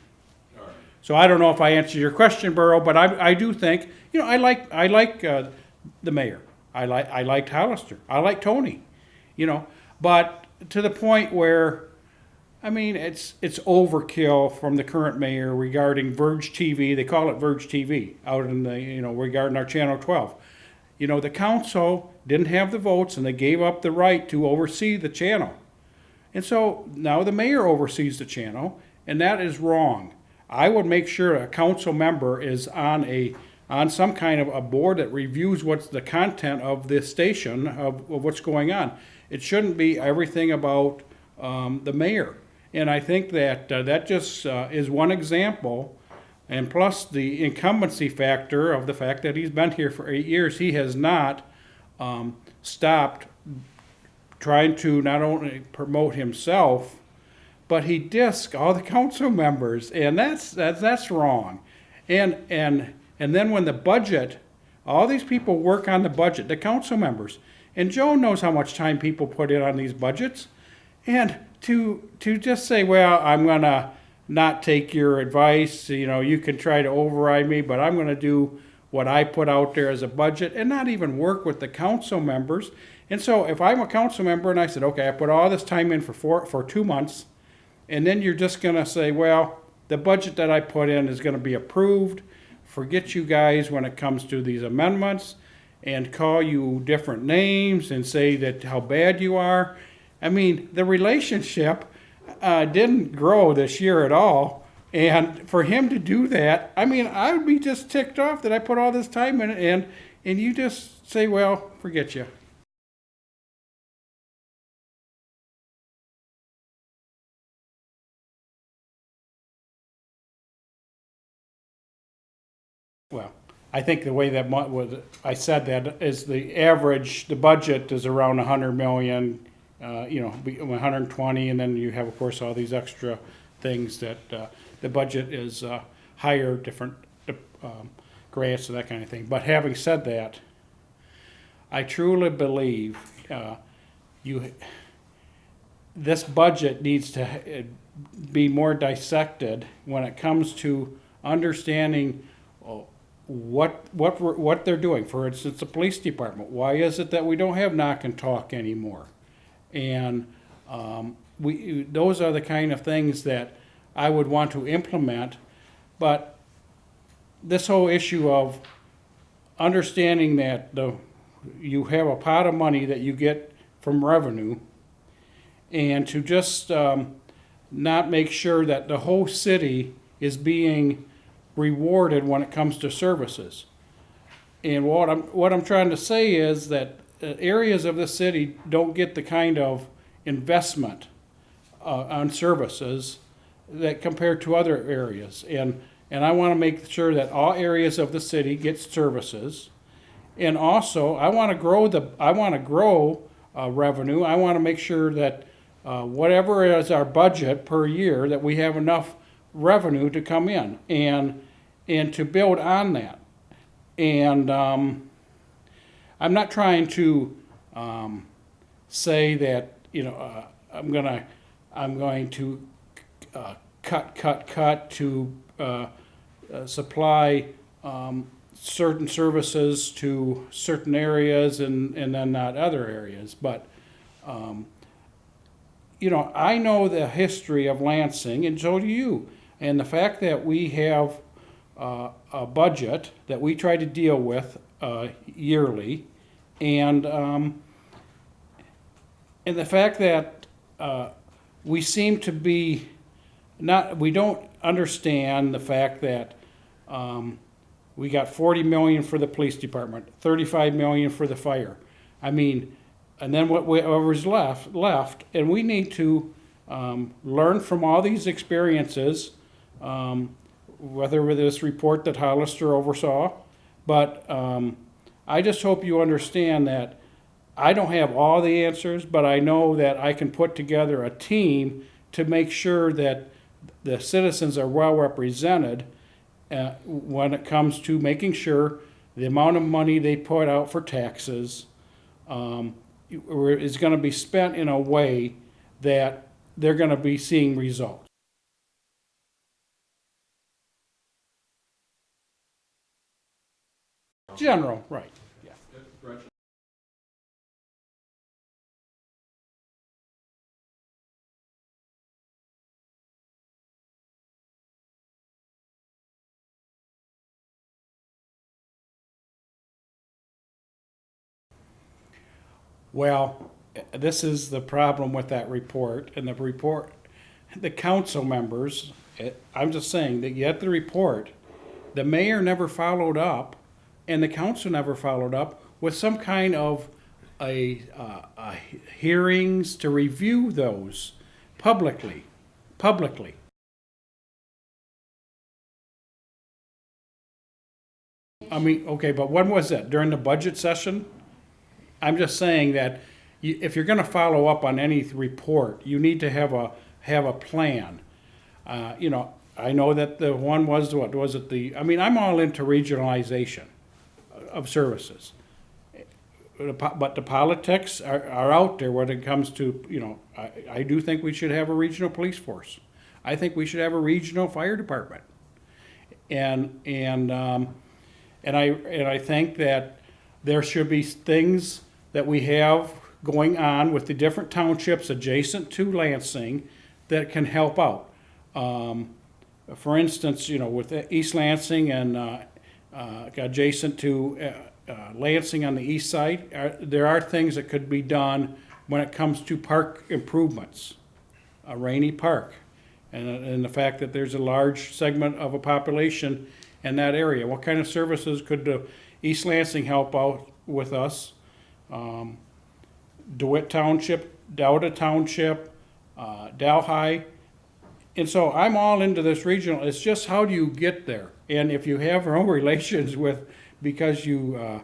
So I don't know if I answered your question, Burrow, but I do think, I like the mayor. I liked Hollister. I like Tony, but to the point where, it's overkill from the current mayor regarding Virg TV. They call it Virg TV out in the, regarding our Channel 12. The council didn't have the votes and they gave up the right to oversee the channel. And so now the mayor oversees the channel, and that is wrong. I would make sure a council member is on some kind of a board that reviews what's the content of this station, of what's going on. It shouldn't be everything about the mayor. And I think that that just is one example. And plus the incumbency factor of the fact that he's been here for 8 years, he has not stopped trying to not only promote himself, but he discs all the council members, and that's wrong. And then when the budget, all these people work on the budget, the council members, and Joe knows how much time people put in on these budgets, and to just say, well, I'm gonna not take your advice, you can try to override me, but I'm gonna do what I put out there as a budget, and not even work with the council members. And so if I'm a council member and I said, okay, I put all this time in for 2 months, and then you're just gonna say, well, the budget that I put in is gonna be approved, forget you guys when it comes to these amendments, and call you different names and say that how bad you are. The relationship didn't grow this year at all. And for him to do that, I would be just ticked off that I put all this time in it, and you just say, well, forget you. Well, I think the way that I said that is the average, the budget is around 100 million, 120, and then you have, of course, all these extra things that the budget is higher, different grants and that kind of thing. But having said that, I truly believe this budget needs to be more dissected when it comes to understanding what they're doing. For instance, the police department. Why is it that we don't have knock and talk anymore? And those are the kind of things that I would want to implement. But this whole issue of understanding that you have a pot of money that you get from revenue, and to just not make sure that the whole city is being rewarded when it comes to services. And what I'm trying to say is that areas of the city don't get the kind of investment on services that compared to other areas. And I want to make sure that all areas of the city get services. And also, I want to grow revenue. I want to make sure that whatever is our budget per year, that we have enough revenue to come in and to build on that. And I'm not trying to say that I'm going to cut to supply certain services to certain areas and then not other areas. But I know the history of Lansing, and so do you. And the fact that we have a budget that we try to deal with yearly, and the fact that we seem to be we don't understand the fact that we got $40 million for the police department, $35 million for the fire. and then whatever's left, and we need to learn from all these experiences, whether with this report that Hollister oversaw, but I just hope you understand that I don't have all the answers, but I know that I can put together a team to make sure that the citizens are well represented when it comes to making sure the amount of money they put out for taxes is going to be spent in a way that they're going to be seeing results. General, right. Yeah. Well, this is the problem with that report, and the council members, I'm just saying that you had the report, the mayor never followed up, and the council never followed up with some kind of a hearings to review those publicly. I mean, okay, but when was that? During the budget session? I'm just saying that if you're gonna follow up on any report, you need to have a plan. You know, I know that the one was, what was it, I'm all into regionalization of services. But the politics are out there when it comes to, you know, I do think we should have a regional police force. I think we should have a regional fire department. And I think that there should be things that we have going on with the different townships adjacent to Lansing that can help out. For instance, you know, with East Lansing and adjacent to Lansing on the east side, there are things that could be done when it comes to park improvements, a Rainy Park, and the fact that there's a large segment of a population in that area. What kind of services could East Lansing help out with us? DeWitt Township, Dowda Township, Delhi. And so I'm all into this regional. It's just how do you get there? And if you have no relations with, because you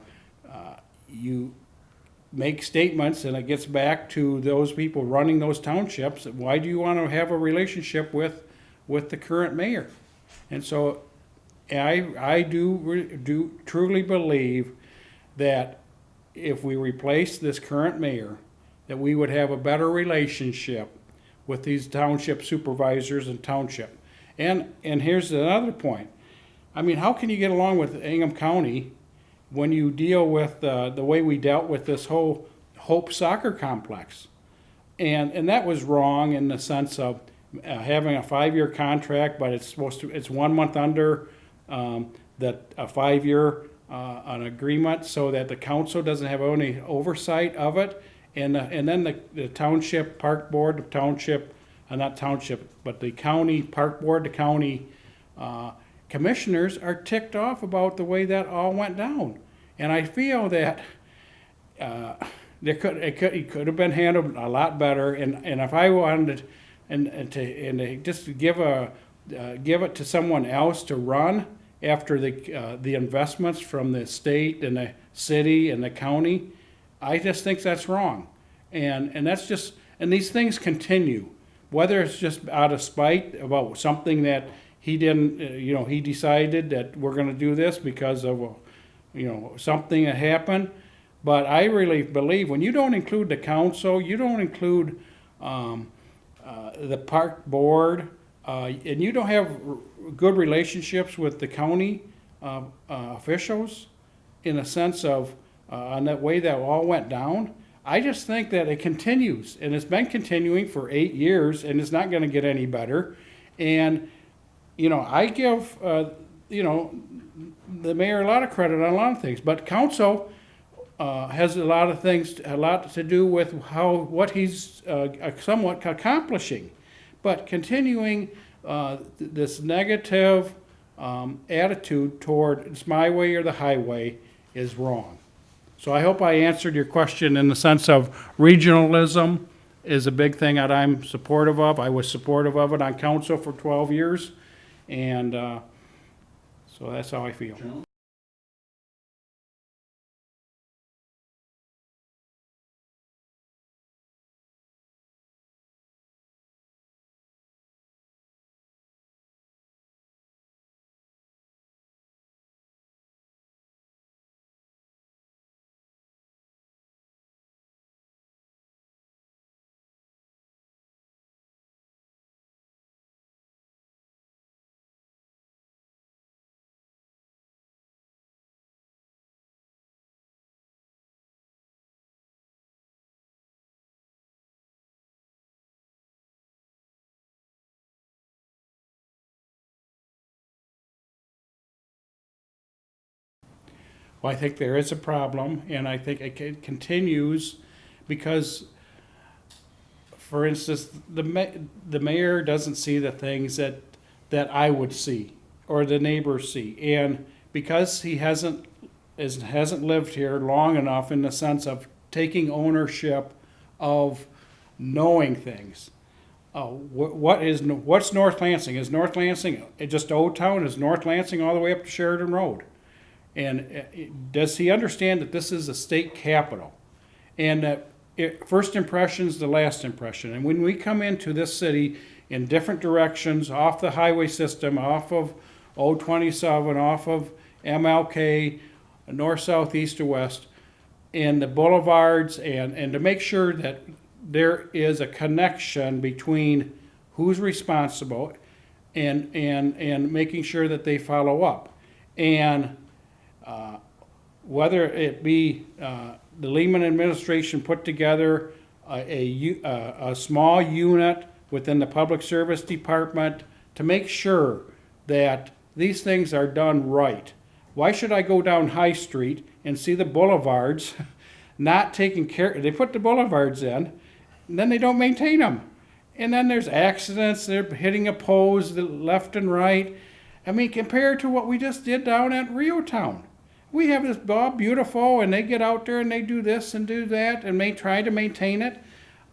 make statements and it gets back to those people running those townships, why do you want to have a relationship with the current mayor? And so I do truly believe that if we replace this current mayor, that we would have a better relationship with these township supervisors and township. And here's another point. I mean, how can you get along with Ingham County when you deal with the way we dealt with this whole Hope soccer complex? And that was wrong in the sense of having a 5-year contract, but it's 1 month under that a 5-year an agreement so that the council doesn't have any oversight of it. And then the township park board, the township, not township, but the county park board, the county commissioners are ticked off about the way that all went down. And I feel that it could have been handled a lot better. And if I wanted to just give it to someone else to run after the investments from the state and the city and the county, I just think that's wrong. And that's just, and these things continue, whether it's just out of spite about something that he didn't, he decided that we're going to do this because of, something that happened. But I really believe when you don't include the council, you don't include the park board, and you don't have good relationships with the county officials in a sense of on that way that all went down, I just think that it continues, and it's been continuing for 8 years, and it's not going to get any better. And I give the mayor a lot of credit on a lot of things, but council has a lot to do with what he's somewhat accomplishing, but continuing this negative attitude toward it's my way or the highway is wrong. So I hope I answered your question in the sense of regionalism is a big thing that I'm supportive of. I was supportive of it on council for 12 years, and so that's how I feel. Well, I think there is a problem, and I think it continues because, for instance, the mayor doesn't see the things that I would see or the neighbors see, and because he hasn't lived here long enough in the sense of taking ownership of knowing things. What's North Lansing? Is North Lansing just Old Town? Is North Lansing all the way up to Sheridan Road? And does he understand that this is a state capital? And that first impression is the last impression. And when we come into this city in different directions, off the highway system, off of Old 27, off of MLK, north, south, east, or west, and the boulevards, and to make sure that there is a connection between who's responsible and making sure that they follow up. And whether it be the Leeman administration put together a small unit within the Public Service Department to make sure that these things are done right. Why should I go down High Street and see the boulevards not taken care? They put the boulevards in, and then they don't maintain them. And then there's accidents, they're hitting a post left and right. I mean, compared to what we just did down at Rio Town. We have this all beautiful, and they get out there and they do this and do that, and they try to maintain it.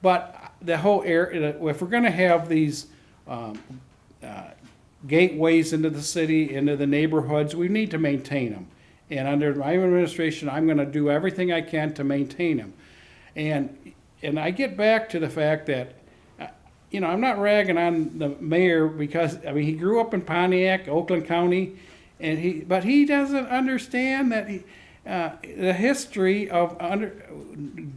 But the whole area, if we're going to have these gateways into the city, into the neighborhoods, we need to maintain them. And under my administration, I'm going to do everything I can to maintain them. And I get back to the fact that, I'm not ragging on the mayor because, he grew up in Pontiac, Oakland County, but he doesn't understand that the history of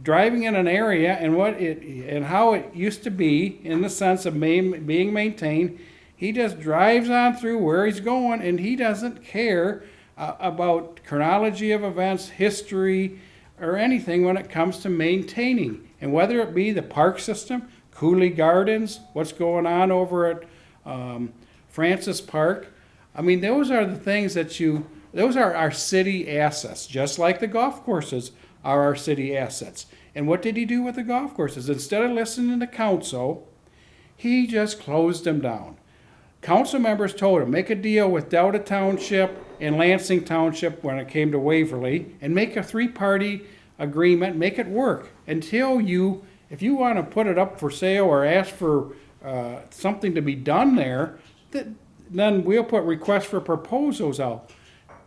driving in an area and how it used to be in the sense of being maintained. He just drives on through where he's going, and he doesn't care about chronology of events, history, or anything when it comes to maintaining. And whether it be the park system, Cooley Gardens, what's going on over at Francis Park. Those are the things those are our city assets, just like the golf courses are our city assets. And what did he do with the golf courses? Instead of listening to council, he just closed them down. Council members told him, make a deal with Delta Township and Lansing Township when it came to Waverly, and make a 3-party agreement, make it work until if you want to put it up for sale or ask for something to be done there, then we'll put requests for proposals out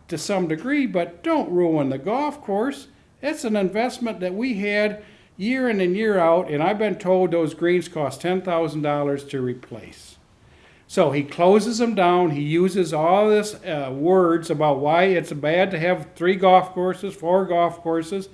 to some degree, but don't ruin the golf course. It's an investment that we had year in and year out, and I've been told those greens cost $10,000 to replace. So he closes them down. He uses all this words about why it's bad to have 3 golf courses, 4 golf courses,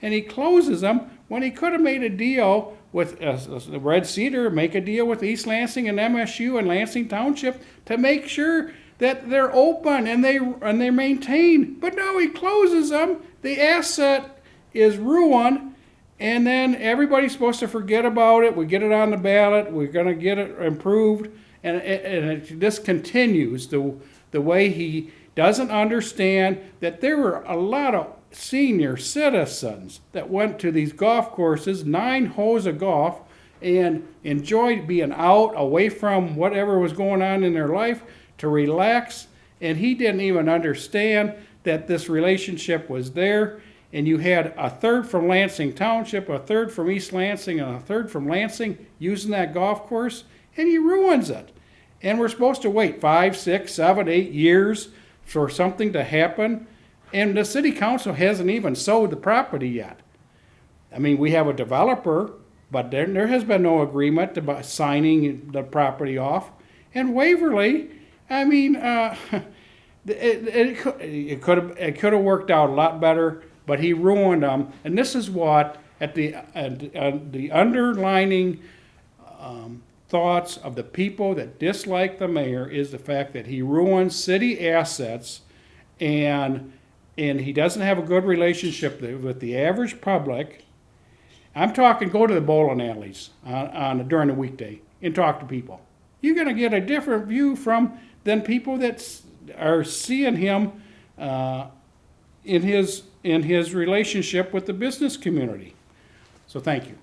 and he closes them when he could have made a deal with Red Cedar, make a deal with East Lansing and MSU and Lansing Township to make sure that they're open and they're maintained. But no, he closes them. The asset is ruined, and then everybody's supposed to forget about it. We get it on the ballot. We're going to get it improved. And this continues the way he doesn't understand that there were a lot of senior citizens that went to these golf courses, 9 holes of golf, and enjoyed being out away from whatever was going on in their life to relax. And he didn't even understand that this relationship was there. and you had a third from Lansing Township, a third from East Lansing, and a third from Lansing using that golf course, and he ruins it. And we're supposed to wait 5, 6, 7, 8 years for something to happen, and the city council hasn't even sold the property yet. I mean, we have a developer, but there has been no agreement about signing the property off. And Waverly, I mean, it could have worked out a lot better, but he ruined them. And this is what, at the underlining thoughts of the people that dislike the mayor, is the fact that he ruins city assets, and he doesn't have a good relationship with the average public. I'm talking, go to the bowling alleys during the weekday and talk to people. You're going to get a different view than people that are seeing him in his relationship with the business community. So thank you.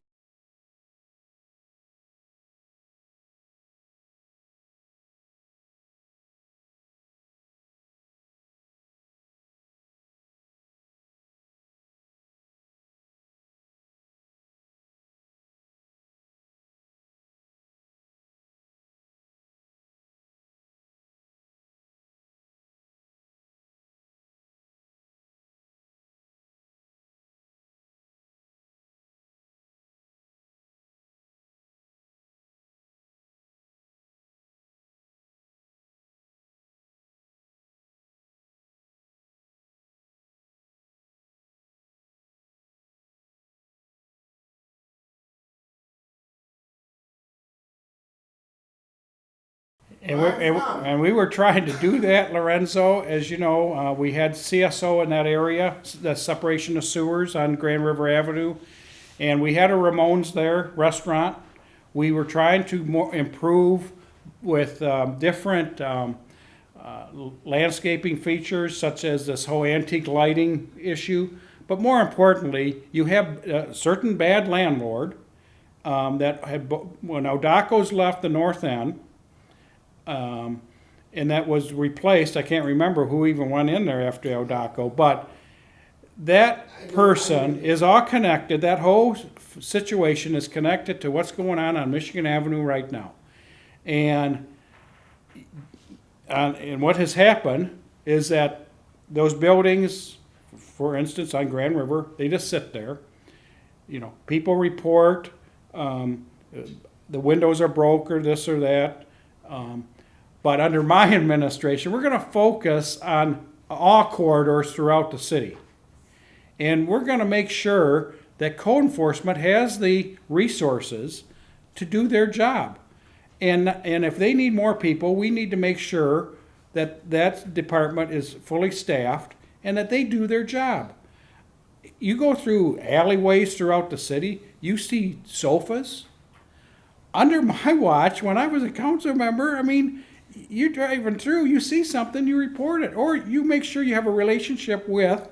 And we were trying to do that, Lorenzo. As you know, we had CSO in that area, the separation of sewers on Grand River Avenue, and we had a Ramones there, restaurant. We were trying to improve with different landscaping features, such as this whole antique lighting issue. But more importantly, you have a certain bad landlord that had, when Odaco's left the north end, and that was replaced. I can't remember who even went in there after Odaco, but that person is all connected. That whole situation is connected to what's going on Michigan Avenue right now. And what has happened is that those buildings, for instance, on Grand River, they just sit there. You know, people report, the windows are broke or this or that. But under my administration, we're going to focus on all corridors throughout the city. And we're going to make sure that code enforcement has the resources to do their job. And if they need more people, we need to make sure that that department is fully staffed and that they do their job. You go through alleyways throughout the city, you see sofas. Under my watch, when I was a council member, I mean, you're driving through, you see something, you report it. Or you make sure you have a relationship with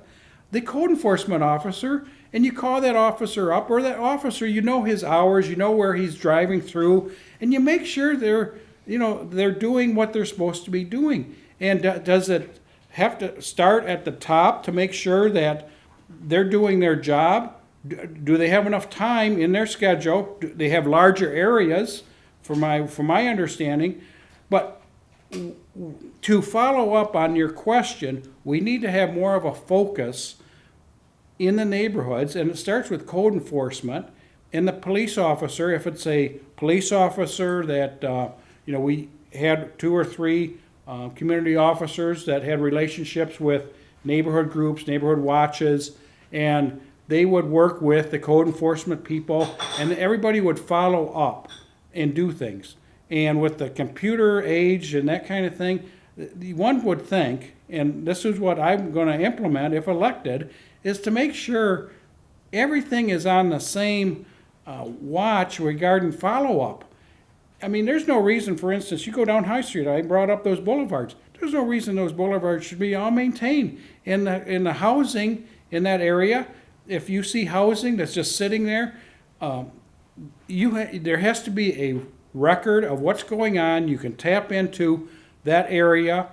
the code enforcement officer, and you call that officer up, or that officer, you know his hours, you know where he's driving through, and you make sure they're doing what they're supposed to be doing. And does it have to start at the top to make sure that they're doing their job? Do they have enough time in their schedule? Do they have larger areas, from my understanding? But to follow up on your question, we need to have more of a focus in the neighborhoods, and it starts with code enforcement and the police officer. If it's a police officer that, we had 2 or 3 community officers that had relationships with neighborhood groups, neighborhood watches, and they would work with the code enforcement people, and everybody would follow up and do things. And with the computer age and that kind of thing, one would think, and this is what I'm going to implement if elected, is to make sure everything is on the same watch regarding follow-up. I mean, there's no reason, for instance, you go down High Street, I brought up those boulevards. There's no reason those boulevards should be all maintained. In the housing in that area, if you see housing that's just sitting there, there has to be a record of what's going on. You can tap into that area,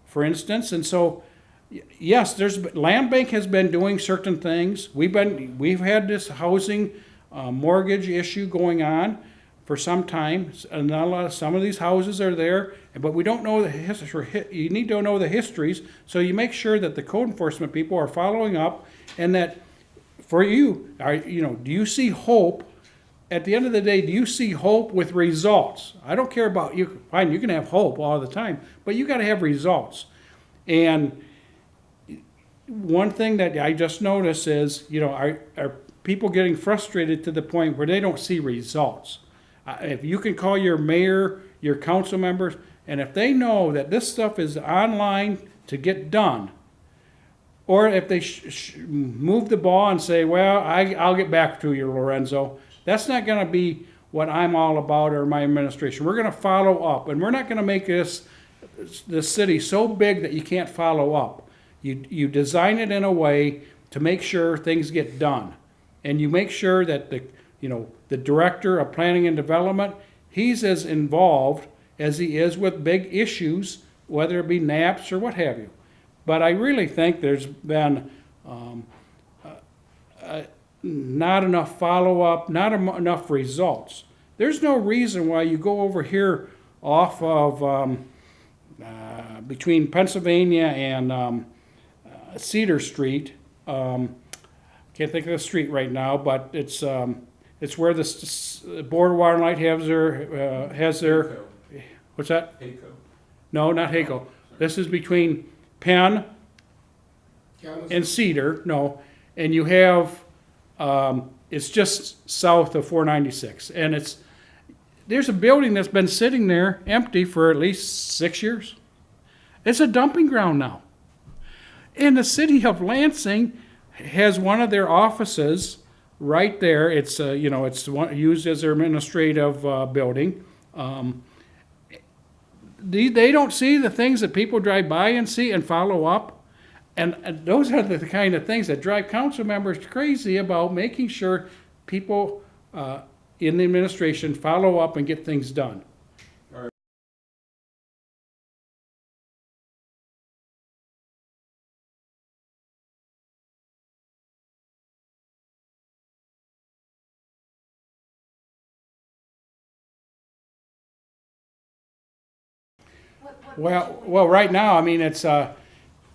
for instance. And so yes, Land Bank has been doing certain things. We've had this housing mortgage issue going on for some time. And some of these houses are there, but we don't know the history. You need to know the histories, so you make sure that the code enforcement people are following up, and that for you, do you see hope? At the end of the day, do you see hope with results? I don't care about you. Fine, you can have hope all the time, but you got to have results. And one thing that I just noticed is, are people getting frustrated to the point where they don't see results? If you can call your mayor, your council members, and if they know that this stuff is online to get done, or if they move the ball and say, well, I'll get back to you, Lorenzo, that's not going to be what I'm all about or my administration. We're going to follow up, and we're not going to make this city so big that you can't follow up. You design it in a way to make sure things get done, and you make sure that the director of planning and development, he's as involved as he is with big issues, whether it be NAPS or what have you. But I really think there's been not enough follow-up, not enough results. There's no reason why you go over here off of between Pennsylvania and Cedar Street. Can't think of the street right now, but it's where the Board of Water and Light has their what's that? Hayco. No, not Haco. This is between Penn and Cedar. No, and you have it's just south of 496, and there's a building that's been sitting there empty for at least 6 years. It's a dumping ground now. And the city of Lansing has one of their offices right there. It's it's used as their administrative building. They don't see the things that people drive by and see and follow up. And those are the kind of things that drive council members crazy about making sure people in the administration follow up and get things done. Well, right now, I mean, it's a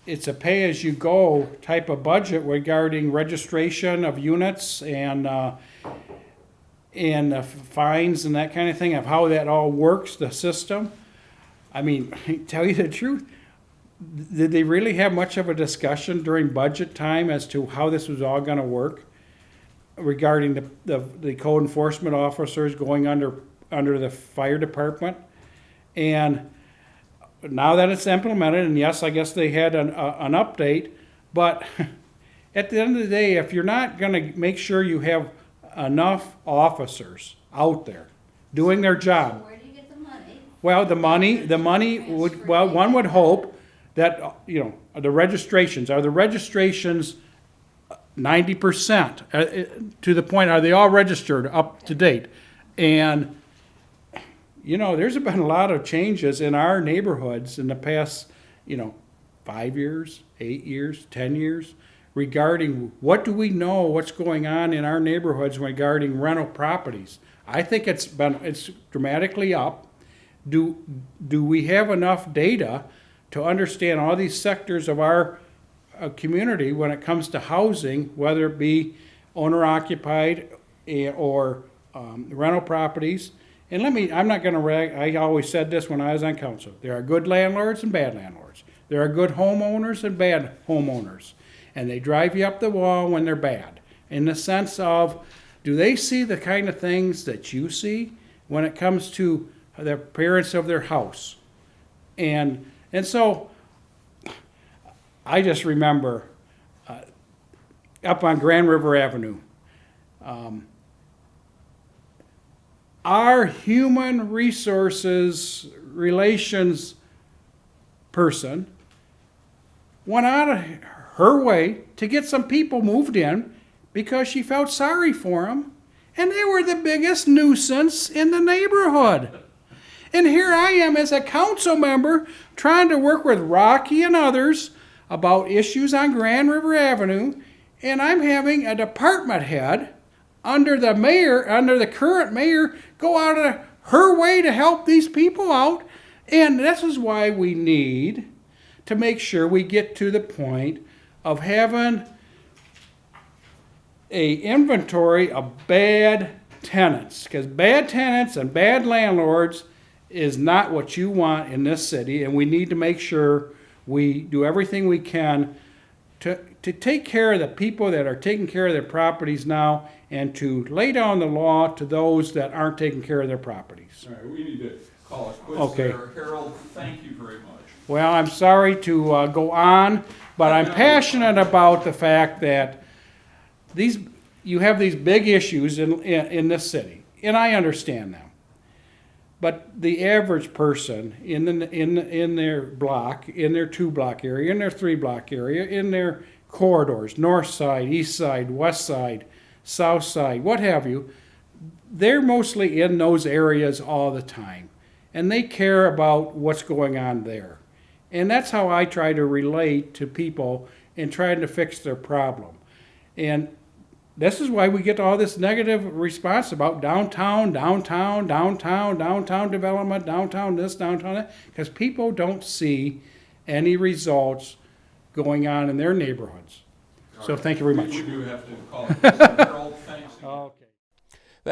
pay-as-you-go type of budget regarding registration of units and fines and that kind of thing, of how that all works, the system. I mean, tell you the truth, did they really have much of a discussion during budget time as to how this was all going to work regarding the code enforcement officers going under the fire department? And now that it's implemented, and yes, I guess they had an update, but at the end of the day, if you're not going to make sure you have enough officers out there doing their job. Where do you get the money? Well, the money would, well, one would hope that, the registrations 90% to the point, are they all registered up to date? And there's been a lot of changes in our neighborhoods in the past, 5 years, 8 years, 10 years, regarding what do we know, what's going on in our neighborhoods regarding rental properties. I think it's dramatically up. Do we have enough data to understand all these sectors of our community when it comes to housing, whether it be owner-occupied or rental properties? And I'm not going to rag, I always said this when I was on council. There are good landlords and bad landlords. There are good homeowners and bad homeowners. And they drive you up the wall when they're bad. In the sense of, do they see the kind of things that you see when it comes to the appearance of their house? And so, I just remember up on Grand River Avenue, our human resources relations person went out of her way to get some people moved in because she felt sorry for them, and they were the biggest nuisance in the neighborhood. And here I am as a council member trying to work with Rocky and others about issues on Grand River Avenue, and I'm having a department head under the mayor, under the current mayor, go out of her way to help these people out. And this is why we need to make sure we get to the point of having a inventory of bad tenants, because bad tenants and bad landlords is not what you want in this city, and we need to make sure we do everything we can to take care of the people that are taking care of their properties now, and to lay down the law to those that aren't taking care of their properties. All right, we need to call it quits Okay. there. Harold, thank you very much. Well, I'm sorry to go on, but I'm passionate about the fact that you have these big issues in this city, and I understand them. But the average person in their block, in their 2-block area, in their 3-block area, in their corridors, north side, east side, west side, south side, what have you, they're mostly in those areas all the time, and they care about what's going on there. And that's how I try to relate to people in trying to fix their problem. And this is why we get all this negative response about downtown development, downtown this, downtown that, because people don't see any results going on in their neighborhoods. So thank you very much. We do have to call it quits. Harold, thanks again. Okay.